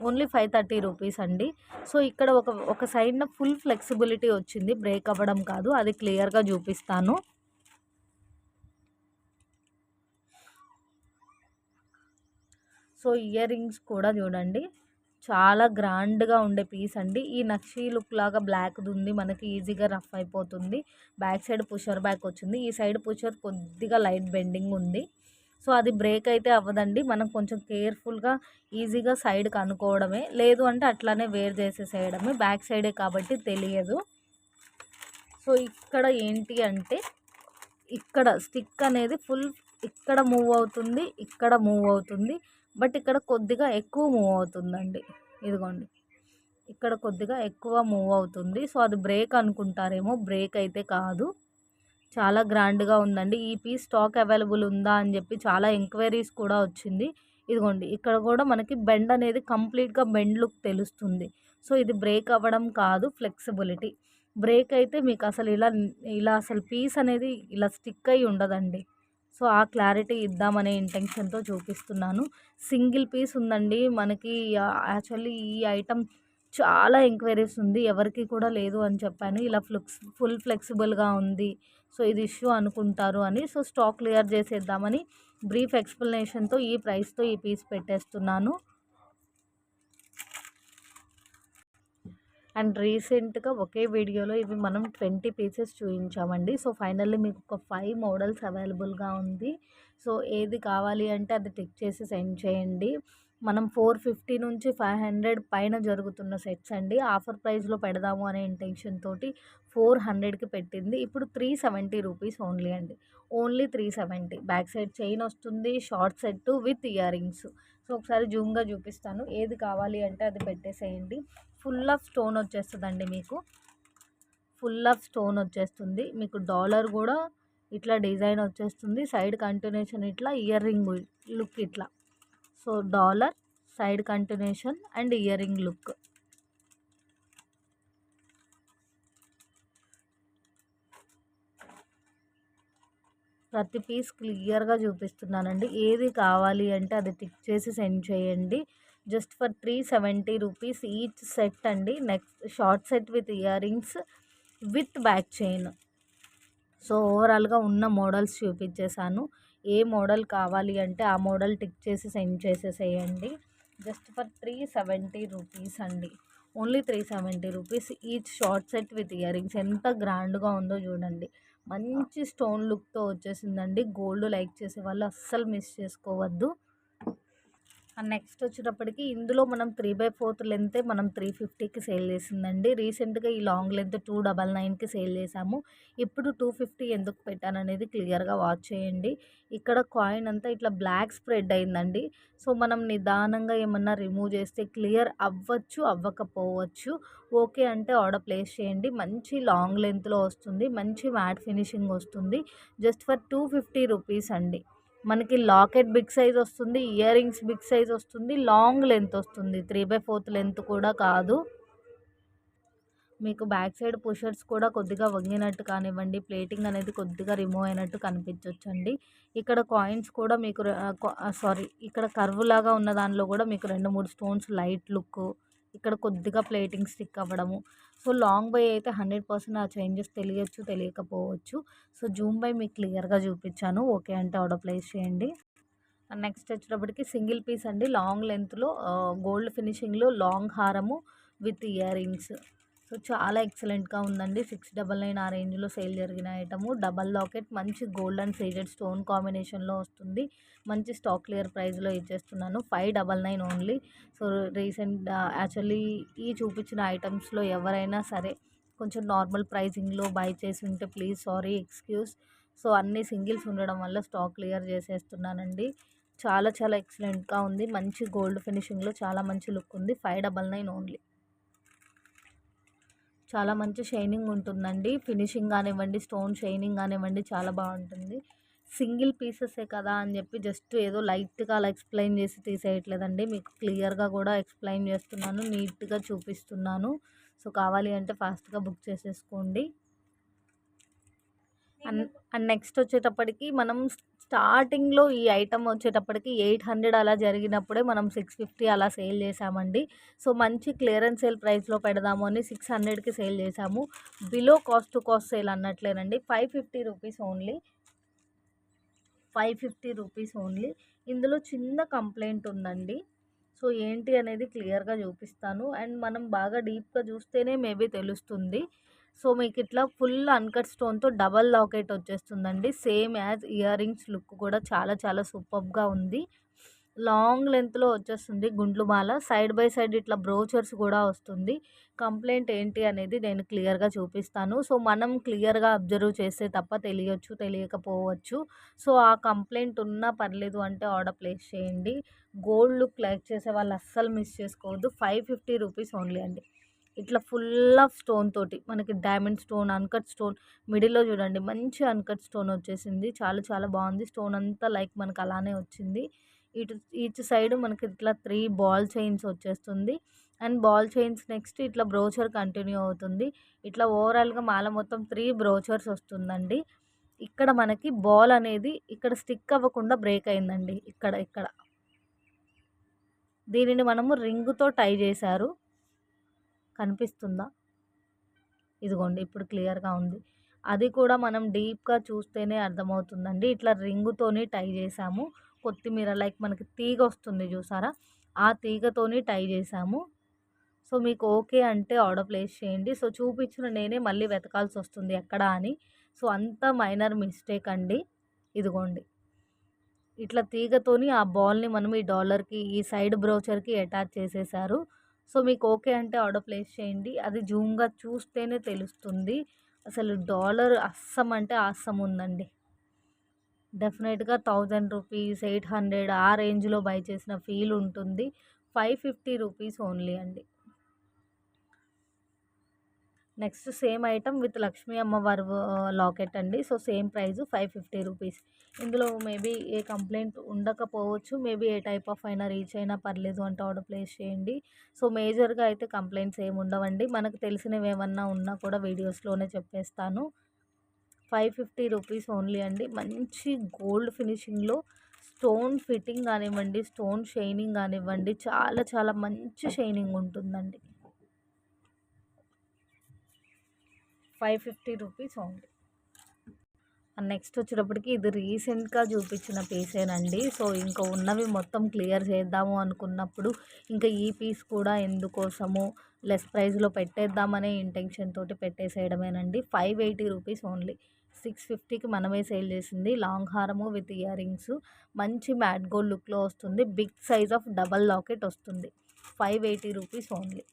only 530 rupees అండి. సో ఇక్కడ ఒక సైడ్న ఫుల్ ఫ్లెక్సిబిలిటీ వచ్చింది, బ్రేక్ అవ్వడం కాదు. అది క్లియర్గా చూపిస్తాను. సో ఇయర్ రింగ్స్ కూడా చూడండి, చాలా గ్రాండ్గా ఉండే పీస్ అండి. ఈ నక్షి లుక్ లాగా బ్లాక్ది ఉంది, మనకి ఈజీగా రఫ్ అయిపోతుంది. బ్యాక్ సైడ్ పుషర్ బ్యాక్ వచ్చింది, ఈ సైడ్ పుషర్ కొద్దిగా లైట్ బెండింగ్ ఉంది. సో అది బ్రేక్ అయితే అవ్వదండి, మనం కొంచెం కేర్ఫుల్గా ఈజీగా సైడ్కి అనుకోవడమే, లేదు అంటే అట్లానే వేర్ చేసేసేయడమే. బ్యాక్ సైడే కాబట్టి తెలియదు. సో ఇక్కడ ఏంటి అంటే, ఇక్కడ స్టిక్ అనేది ఫుల్ ఇక్కడ మూవ్ అవుతుంది, ఇక్కడ మూవ్ అవుతుంది, బట్ ఇక్కడ కొద్దిగా ఎక్కువ మూవ్ అవుతుందండి. ఇదిగోండి, ఇక్కడ కొద్దిగా ఎక్కువ మూవ్ అవుతుంది. సో అది బ్రేక్ అనుకుంటారేమో, బ్రేక్ అయితే కాదు. చాలా గ్రాండ్గా ఉందండి. ఈ పీస్ స్టాక్ అవైలబుల్ ఉందా అని చెప్పి చాలా ఎంక్వైరీస్ కూడా వచ్చింది. ఇదిగోండి, ఇక్కడ కూడా మనకి బెండ్ అనేది కంప్లీట్గా బెండ్ లుక్ తెలుస్తుంది. సో ఇది బ్రేక్ అవ్వడం కాదు, ఫ్లెక్సిబిలిటీ. బ్రేక్ అయితే మీకు అసలు ఇలా ఇలా అసలు పీస్ అనేది ఇలా స్టిక్ అయి ఉండదండి. సో ఆ క్లారిటీ ఇద్దామనే ఇంటెన్షన్తో చూపిస్తున్నాను. సింగిల్ పీస్ ఉందండి మనకి. యాక్చువల్లీ ఈ ఐటమ్ చాలా ఎంక్వైరీస్ ఉంది, ఎవరికి కూడా లేదు అని చెప్పాను. ఇలా ఫుల్ ఫ్లెక్సిబుల్గా ఉంది, సో ఇది ఇష్యూ అనుకుంటారు అని. సో స్టాక్ క్లియర్ చేసేద్దామని బ్రీఫ్ ఎక్స్ప్లెనేషన్తో ఈ ప్రైస్తో ఈ పీస్ పెట్టేస్తున్నాను. అండ్ రీసెంట్గా ఒకే వీడియోలో ఇవి మనం 20 పీసెస్ చూపించామండి. సో ఫైనల్లీ మీకు ఒక 5 మోడల్స్ అవైలబుల్గా ఉంది. సో ఏది కావాలి అంటే అది టిక్ చేసి సెండ్ చేయండి. మనం 450 నుంచి 500 పైన జరుగుతున్న సెట్స్ అండి. ఆఫర్ ప్రైస్లో పెడదాము అనే ఇంటెన్షన్ తోటి 400కి పెట్టింది. ఇప్పుడు 370 రూపీస్ ఓన్లీ అండి. ఓన్లీ 370. బ్యాక్ సైడ్ చైన్ వస్తుంది, short set with earrings. So ఒకసారి జూమ్గా చూపిస్తాను, ఏది కావాలి అంటే అది పెట్టేసేయండి. ఫుల్ ఆఫ్ స్టోన్ వచ్చేస్తుందండి మీకు, ఫుల్ ఆఫ్ స్టోన్ వచ్చేస్తుంది మీకు. డాలర్ కూడా ఇట్లా డిజైన్ వచ్చేస్తుంది, సైడ్ కంటిన్యూషన్ ఇట్లా, ఇయర్ రింగ్ లుక్ ఇట్లా. So dollar, side continuation and ear ring look. ప్రతి పీస్ క్లియర్గా చూపిస్తున్నానండి. ఏది కావాలి అంటే అది టిక్ చేసి సెండ్ చేయండి. Just for 370 rupees each set అండి. Next short set with earrings with back chain. So ఓవరాల్గా ఉన్న మోడల్స్ చూపించేశాను. ఏ మోడల్ కావాలి అంటే ఆ మోడల్ టిక్ చేసి సెండ్ చేసేసేయండి. జస్ట్ ఫర్ 370 రూపీస్ అండి. Only 370 rupees each short set with earrings. ఎంత గ్రాండ్గా ఉందో చూడండి, మంచి స్టోన్ లుక్తో వచ్చేసిందండి. గోల్డ్ లైక్ చేసే వాళ్ళు అస్సలు మిస్ చేసుకోవద్దు. నెక్స్ట్ వచ్చేటప్పటికి ఇందులో మనం 3/4 లెంతే మనం 350కి సేల్ చేసిందండి. రీసెంట్గా ఈ లాంగ్ లెంత్ 299కి సేల్ చేసాము. ఇప్పుడు 250 ఎందుకు పెట్టాను అనేది క్లియర్గా వాచ్ చేయండి. ఇక్కడ కాయిన్ అంతా ఇట్లా బ్లాక్ స్ప్రెడ్ అయిందండి. సో మనం నిదానంగా ఏమన్నా రిమూవ్ చేస్తే క్లియర్ అవ్వచ్చు, అవ్వకపోవచ్చు. ఓకే అంటే ఆర్డర్ ప్లేస్ చేయండి. మంచి లాంగ్ లెంత్లో వస్తుంది, మంచి మ్యాట్ ఫినిషింగ్ వస్తుంది. జస్ట్ ఫర్ 250 రూపీస్ అండి. మనకి లాకెట్ బిగ్ సైజ్ వస్తుంది, ఇయర్ రింగ్స్ బిగ్ సైజ్ వస్తుంది, లాంగ్ లెంత్ వస్తుంది, 3/4 లెంత్ కూడా కాదు. మీకు బ్యాక్ సైడ్ పుషర్స్ కూడా కొద్దిగా వంగినట్టు కానివ్వండి, ప్లేటింగ్ అనేది కొద్దిగా రిమూవ్ అయినట్టు కనిపించవచ్చండి. ఇక్కడ కాయిన్స్ కూడా మీకు ఇక్కడ కర్వ్ లాగా ఉన్న దానిలో కూడా మీకు 2-3 స్టోన్స్ లైట్ లుక్, ఇక్కడ కొద్దిగా ప్లేటింగ్ స్టిక్ అవ్వడము. సో లాంగ్ బై అయితే 100% ఆ చేంజెస్ తెలియచ్చు, తెలియకపోవచ్చు. సో జూమ్ బై మీకు క్లియర్గా చూపించాను. ఓకే అంటే ఆర్డర్ ప్లేస్ చేయండి. నెక్స్ట్ వచ్చేటప్పటికి సింగిల్ పీస్ అండి, లాంగ్ లెంత్లో గోల్డ్ ఫినిషింగ్లో లాంగ్ హారము విత్ ఇయర్ రింగ్స్. సో చాలా ఎక్సలెంట్గా ఉందండి. 699 ఆ రేంజ్లో సేల్ జరిగిన ఐటము. డబల్ లాకెట్, మంచి గోల్డ్ అండ్ సీజెడ్ స్టోన్ కాంబినేషన్లో వస్తుంది. మంచి స్టాక్ క్లియర్ ప్రైస్లో ఇచ్చేస్తున్నాను. 599 ఓన్లీ. సో యాక్చువల్లీ ఈ చూపించిన ఐటమ్స్లో ఎవరైనా సరే కొంచెం నార్మల్ ప్రైజింగ్లో బై చేసి ఉంటే ప్లీజ్ సారీ, ఎక్స్క్యూజ్. సో అన్ని సింగిల్స్ ఉండడం వల్ల స్టాక్ క్లియర్ చేసేస్తున్నానండి. చాలా చాలా ఎక్సలెంట్గా ఉంది, మంచి గోల్డ్ ఫినిషింగ్లో చాలా మంచి లుక్ ఉంది. 599 ఓన్లీ. చాలా మంచి షైనింగ్ ఉంటుందండి, ఫినిషింగ్ కానివ్వండి, స్టోన్ షైనింగ్ కానివ్వండి, చాలా బాగుంటుంది. సింగిల్ పీసెసే కదా అని చెప్పి జస్ట్ ఏదో లైట్గా అలా ఎక్స్ప్లెయిన్ చేసి తీసేయట్లేదండి, మీకు క్లియర్గా కూడా ఎక్స్ప్లెయిన్ చేస్తున్నాను, నీట్గా చూపిస్తున్నాను. సో కావాలి అంటే ఫాస్ట్గా బుక్ చేసేసుకోండి. అండ్ నెక్స్ట్ వచ్చేటప్పటికి మనం స్టార్టింగ్లో ఈ ఐటమ్ వచ్చేటప్పటికి 800 అలా జరిగినప్పుడే మనం 650 అలా సేల్ చేసామండి. సో మంచి క్లియరెన్స్ సేల్ ప్రైస్లో పెడదాము అని 600కి సేల్ చేసాము. Below cost to cost sale అన్నట్లేనండి. 550 రూపీస్ ఓన్లీ. 550 rupees only. ఇందులో చిన్న కంప్లైంట్ ఉందండి. సో ఏంటి అనేది క్లియర్గా చూపిస్తాను. అండ్ మనం బాగా డీప్గా చూస్తేనే మేబీ తెలుస్తుంది. సో మీకు ఇట్లా ఫుల్ అన్కట్ స్టోన్తో డబల్ లాకెట్ వచ్చేస్తుందండి. Same as ear rings look కూడా చాలా చాలా సూపర్గా ఉంది. లాంగ్ లెంత్లో వచ్చేస్తుంది గుండ్లు మాల. సైడ్ బై సైడ్ ఇట్లా బ్రోచర్స్ కూడా వస్తుంది. కంప్లైంట్ ఏంటి అనేది నేను క్లియర్గా చూపిస్తాను. సో మనం క్లియర్గా అబ్జర్వ్ చేస్తే తప్ప తెలియచ్చు, తెలియకపోవచ్చు. సో ఆ కంప్లైంట్ ఉన్నా పర్లేదు అంటే ఆర్డర్ ప్లేస్ చేయండి. గోల్డ్ లుక్ లైక్ చేసే వాళ్ళు అస్సలు మిస్ చేసుకోవద్దు. 550 రూపీస్ ఓన్లీ అండి. ఇట్లా ఫుల్ ఆఫ్ స్టోన్ తోటి మనకి డైమండ్ స్టోన్, అన్కట్ స్టోన్, మిడిల్లో చూడండి మంచి అన్కట్ స్టోన్ వచ్చేసింది. చాలా చాలా బాగుంది. స్టోన్ అంతా లైక్ మనకు అలానే వచ్చింది. ఈచ్ సైడ్ మనకి ఇట్లా 3 బాల్ చైన్స్ వచ్చేస్తుంది. అండ్ బాల్ చైన్స్ నెక్స్ట్ ఇట్లా బ్రోచర్ కంటిన్యూ అవుతుంది. ఇట్లా ఓవరాల్గా మాల మొత్తం 3 బ్రోచర్స్ వస్తుందండి. ఇక్కడ మనకి బాల్ అనేది ఇక్కడ స్టిక్ అవ్వకుండా బ్రేక్ అయిందండి. ఇక్కడ దీనిని మనము రింగుతో టై చేశారు. కనిపిస్తుందా? ఇదిగోండి ఇప్పుడు క్లియర్గా ఉంది. అది కూడా మనం డీప్గా చూస్తేనే అర్థమవుతుందండి. ఇట్లా రింగుతోని టై చేసాము. కొత్తిమీర లైక్ మనకి తీగ వస్తుంది చూసారా, ఆ తీగతోని టై చేసాము. సో మీకు ఓకే అంటే ఆర్డర్ ప్లేస్ చేయండి. సో చూపించిన నేనే మళ్ళీ వెతకాల్సి వస్తుంది ఎక్కడ అని. సో అంత మైనర్ మిస్టేక్ అండి. ఇదిగోండి ఇట్లా తీగతోని ఆ బాల్ని మనం ఈ డాలర్కి ఈ సైడ్ బ్రోచర్కి అటాచ్ చేసేసారు. సో మీకు ఓకే అంటే ఆర్డర్ ప్లేస్ చేయండి. అది జూమ్గా చూస్తేనే తెలుస్తుంది. అసలు డాలర్ అస్సం అంటే అస్సం ఉందండి. డెఫినెట్గా 1000 రూపీస్, 800 ఆ రేంజ్లో బై చేసిన ఫీల్ ఉంటుంది. 550 రూపీస్ ఓన్లీ అండి. Next same item with Lakshmi అమ్మవారు లాకెట్ అండి. So same price 550 rupees. ఇందులో మేబీ ఏ కంప్లైంట్ ఉండకపోవచ్చు. మేబీ ఏ టైప్ ఆఫ్ అయినా రీచ్ అయినా పర్లేదు అంటే ఆర్డర్ ప్లేస్ చేయండి. సో మేజర్గా అయితే కంప్లైంట్స్ ఏమి ఉండవండి. మనకు తెలిసినవి ఏమన్నా ఉన్నా కూడా వీడియోస్లోనే చెప్పేస్తాను. 550 రూపీస్ ఓన్లీ అండి. మంచి గోల్డ్ ఫినిషింగ్లో స్టోన్ ఫిట్టింగ్ కానివ్వండి, స్టోన్ షైనింగ్ కానివ్వండి, చాలా చాలా మంచి షైనింగ్ ఉంటుందండి. 550 రూపీస్ ఓన్లీ. నెక్స్ట్ వచ్చేటప్పటికి ఇది రీసెంట్గా చూపించిన పీసేనండి. సో ఇంకా ఉన్నవి మొత్తం క్లియర్ చేద్దాము అనుకున్నప్పుడు ఇంకా ఈ పీస్ కూడా ఎందుకోసము లెస్ ప్రైస్లో పెట్టేద్దామనే ఇంటెన్షన్ తోటి పెట్టేసేయడమేనండి. 580 రూపీస్ ఓన్లీ. 650కి మనమే సేల్ చేసింది. లాంగ్ హారము విత్ ఇయర్ రింగ్స్ మంచి మ్యాట్ గోల్డ్ లుక్లో వస్తుంది. Big size of double locket వస్తుంది. 580 రూపీస్ ఓన్లీ.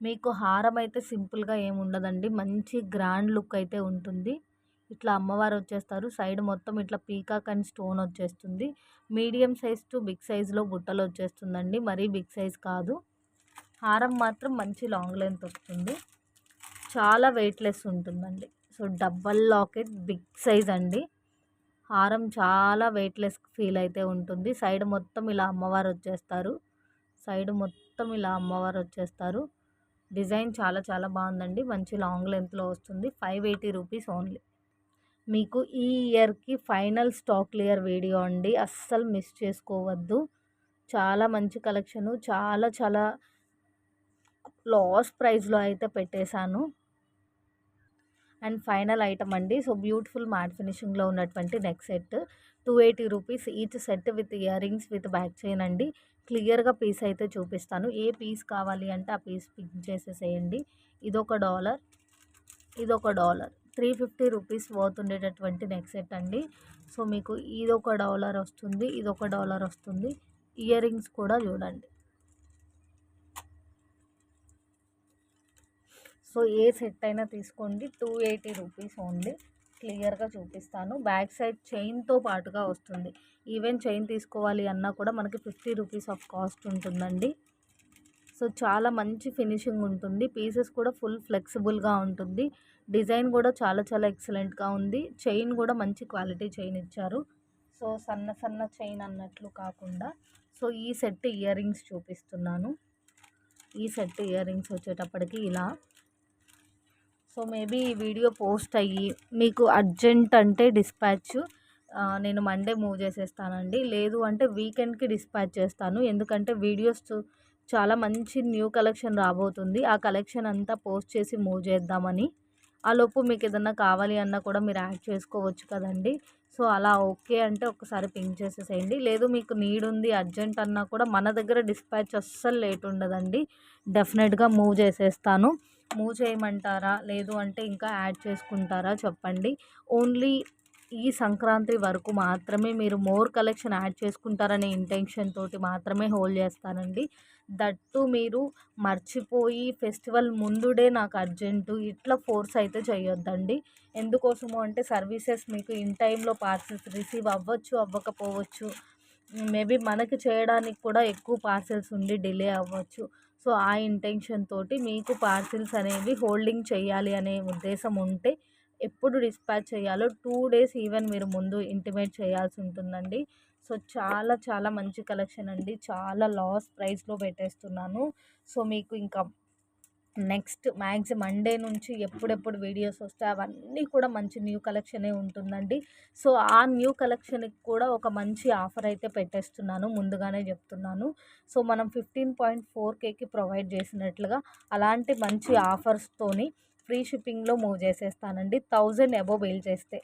మీకు హారం అయితే సింపుల్గా ఏమి ఉండదండి. మంచి గ్రాండ్ లుక్ అయితే ఉంటుంది. ఇట్లా అమ్మవారు వచ్చేస్తారు. సైడ్ మొత్తం ఇట్లా పీకాక్ అండ్ స్టోన్ వచ్చేస్తుంది. మీడియం సైజ్ టు బిగ్ సైజ్లో బుట్టలు వచ్చేస్తుందండి. మరీ బిగ్ సైజ్ కాదు. హారం మాత్రం మంచి లాంగ్ లెంత్ వస్తుంది. చాలా వెయిట్లెస్ ఉంటుందండి. So double locket big size అండి. హారం చాలా వెయిట్లెస్ ఫీల్ అయితే ఉంటుంది. సైడ్ మొత్తం ఇలా అమ్మవారు వచ్చేస్తారు. డిజైన్ చాలా చాలా బాగుందండి. మంచి లాంగ్ లెంత్లో వస్తుంది. 580 రూపీస్ ఓన్లీ. మీకు ఈ ఇయర్కి ఫైనల్ స్టాక్ క్లియర్ వీడియో అండి. అస్సలు మిస్ చేసుకోవద్దు. చాలా మంచి కలెక్షను. చాలా చాలా లాస్ ప్రైస్లో అయితే పెట్టేశాను. అండ్ ఫైనల్ ఐటమ్ అండి. సో బ్యూటిఫుల్ మ్యాట్ ఫినిషింగ్లో ఉన్నటువంటి neck set 280 rupees each set with earrings with back chain అండి. క్లియర్గా పీస్ అయితే చూపిస్తాను. ఏ పీస్ కావాలి అంటే ఆ పీస్ పిక్ చేసేసేయండి. ఇదొక డాలర్, 350 రూపీస్ వర్త్ ఉండేటటువంటి నెక్ సెట్ అండి. సో మీకు ఇదొక డాలర్ వస్తుంది, ఇదొక డాలర్ వస్తుంది. ఇయర్ రింగ్స్ కూడా చూడండి. సో ఏ సెట్ అయినా తీసుకోండి. 280 రూపీస్ ఓన్లీ. క్లియర్గా చూపిస్తాను. బ్యాక్ సైడ్ చైన్తో పాటుగా వస్తుంది. ఈవెన్ చైన్ తీసుకోవాలి అన్నా కూడా మనకి 50 రూపీస్ ఆఫ్ కాస్ట్ ఉంటుందండి. సో చాలా మంచి ఫినిషింగ్ ఉంటుంది. పీసెస్ కూడా ఫుల్ ఫ్లెక్సిబుల్గా ఉంటుంది. డిజైన్ కూడా చాలా చాలా ఎక్సలెంట్గా ఉంది. చైన్ కూడా మంచి క్వాలిటీ చైన్ ఇచ్చారు. సో సన్న సన్న చైన్ అన్నట్లు కాకుండా సో ఈ సెట్ ఇయర్ రింగ్స్ చూపిస్తున్నాను. ఈ సెట్ ఇయర్ రింగ్స్ వచ్చేటప్పటికి ఇలా. సో మేబీ ఈ వీడియో పోస్ట్ అయ్యి మీకు అర్జెంట్ అంటే డిస్పాచ్ నేను మండే మూవ్ చేసేస్తానండి. లేదు అంటే వీకెండ్కి డిస్పాచ్ చేస్తాను. ఎందుకంటే వీడియోస్ చాలా మంచి న్యూ కలెక్షన్ రాబోతుంది. ఆ కలెక్షన్ అంతా పోస్ట్ చేసి మూవ్ చేద్దామని. ఆలోపు మీకు ఏదన్నా కావాలి అన్నా కూడా మీరు యాడ్ చేసుకోవచ్చు కదండి. సో అలా ఓకే అంటే ఒకసారి పింక్ చేసేసేయండి. లేదు మీకు నీడ్ ఉంది అర్జెంట్ అన్నా కూడా మన దగ్గర డిస్పాచ్ అస్సలు లేట్ ఉండదండి. డెఫినెట్గా మూవ్ చేసేస్తాను. మూవ్ చేయమంటారా, లేదు అంటే ఇంకా యాడ్ చేసుకుంటారా చెప్పండి. ఓన్లీ ఈ సంక్రాంతి వరకు మాత్రమే మీరు మోర్ కలెక్షన్ యాడ్ చేసుకుంటారనే ఇంటెన్షన్ తోటి మాత్రమే హోల్డ్ చేస్తానండి. దట్టు మీరు మర్చిపోయి ఫెస్టివల్ ముందు డే నాకు అర్జెంటు ఇట్లా ఫోర్స్ అయితే చేయొద్దండి. ఎందుకోసము అంటే సర్వీసెస్ మీకు ఇన్ టైంలో పార్సెల్స్ రిసీవ్ అవ్వచ్చు, అవ్వకపోవచ్చు. మేబీ మనకి చేయడానికి కూడా ఎక్కువ పార్సెల్స్ ఉండి డిలే అవ్వచ్చు. సో ఆ ఇంటెన్షన్ తోటి మీకు పార్సిల్స్ అనేవి హోల్డింగ్ చేయాలి అనే ఉద్దేశం ఉంటే ఎప్పుడు డిస్పాచ్ చేయాలో 2 డేస్ ఈవెన్ మీరు ముందు ఇంటిమేట్ చేయాల్సి ఉంటుందండి. సో చాలా చాలా మంచి కలెక్షన్ అండి. చాలా లాస్ ప్రైస్లో పెట్టేస్తున్నాను. సో మీకు ఇంకా నెక్స్ట్ మ్యాక్సిమం మండే నుంచి ఎప్పుడెప్పుడు వీడియోస్ వస్తాయి అవన్నీ కూడా మంచి న్యూ కలెక్షనే ఉంటుందండి. సో ఆ న్యూ కలెక్షన్కి కూడా ఒక మంచి ఆఫర్ అయితే పెట్టేస్తున్నాను, ముందుగానే చెప్తున్నాను. సో మనం 15.4Kకి ప్రొవైడ్ చేసినట్లుగా అలాంటి మంచి ఆఫర్స్తోని ఫ్రీ షిప్పింగ్లో మూవ్ చేసేస్తానండి 1000 అబోవ్ బిల్ చేస్తే.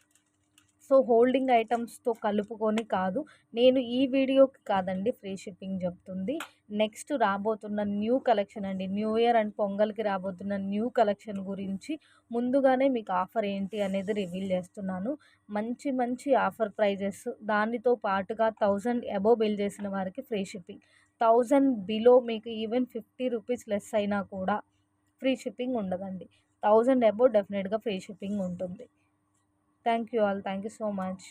సో హోల్డింగ్ ఐటమ్స్తో కలుపుకొని కాదు, నేను ఈ వీడియోకి కాదండి ఫ్రీ షిప్పింగ్ చెప్తుంది. నెక్స్ట్ రాబోతున్న న్యూ కలెక్షన్ అండి, న్యూ ఇయర్ అండ్ పొంగల్కి రాబోతున్న న్యూ కలెక్షన్ గురించి ముందుగానే మీకు ఆఫర్ ఏంటి అనేది రివీల్ చేస్తున్నాను. మంచి మంచి ఆఫర్ ప్రైజెస్, దానితో పాటుగా 1000 అబోవ్ బిల్ చేసిన వారికి ఫ్రీ షిప్పింగ్. 1000 బిలో మీకు ఈవెన్ 50 రూపీస్ లెస్ అయినా కూడా ఫ్రీ షిప్పింగ్ ఉండదండి. 1000 అబోవ్ డెఫినెట్గా ఫ్రీ షిప్పింగ్ ఉంటుంది. Thank you all. Thank you so much.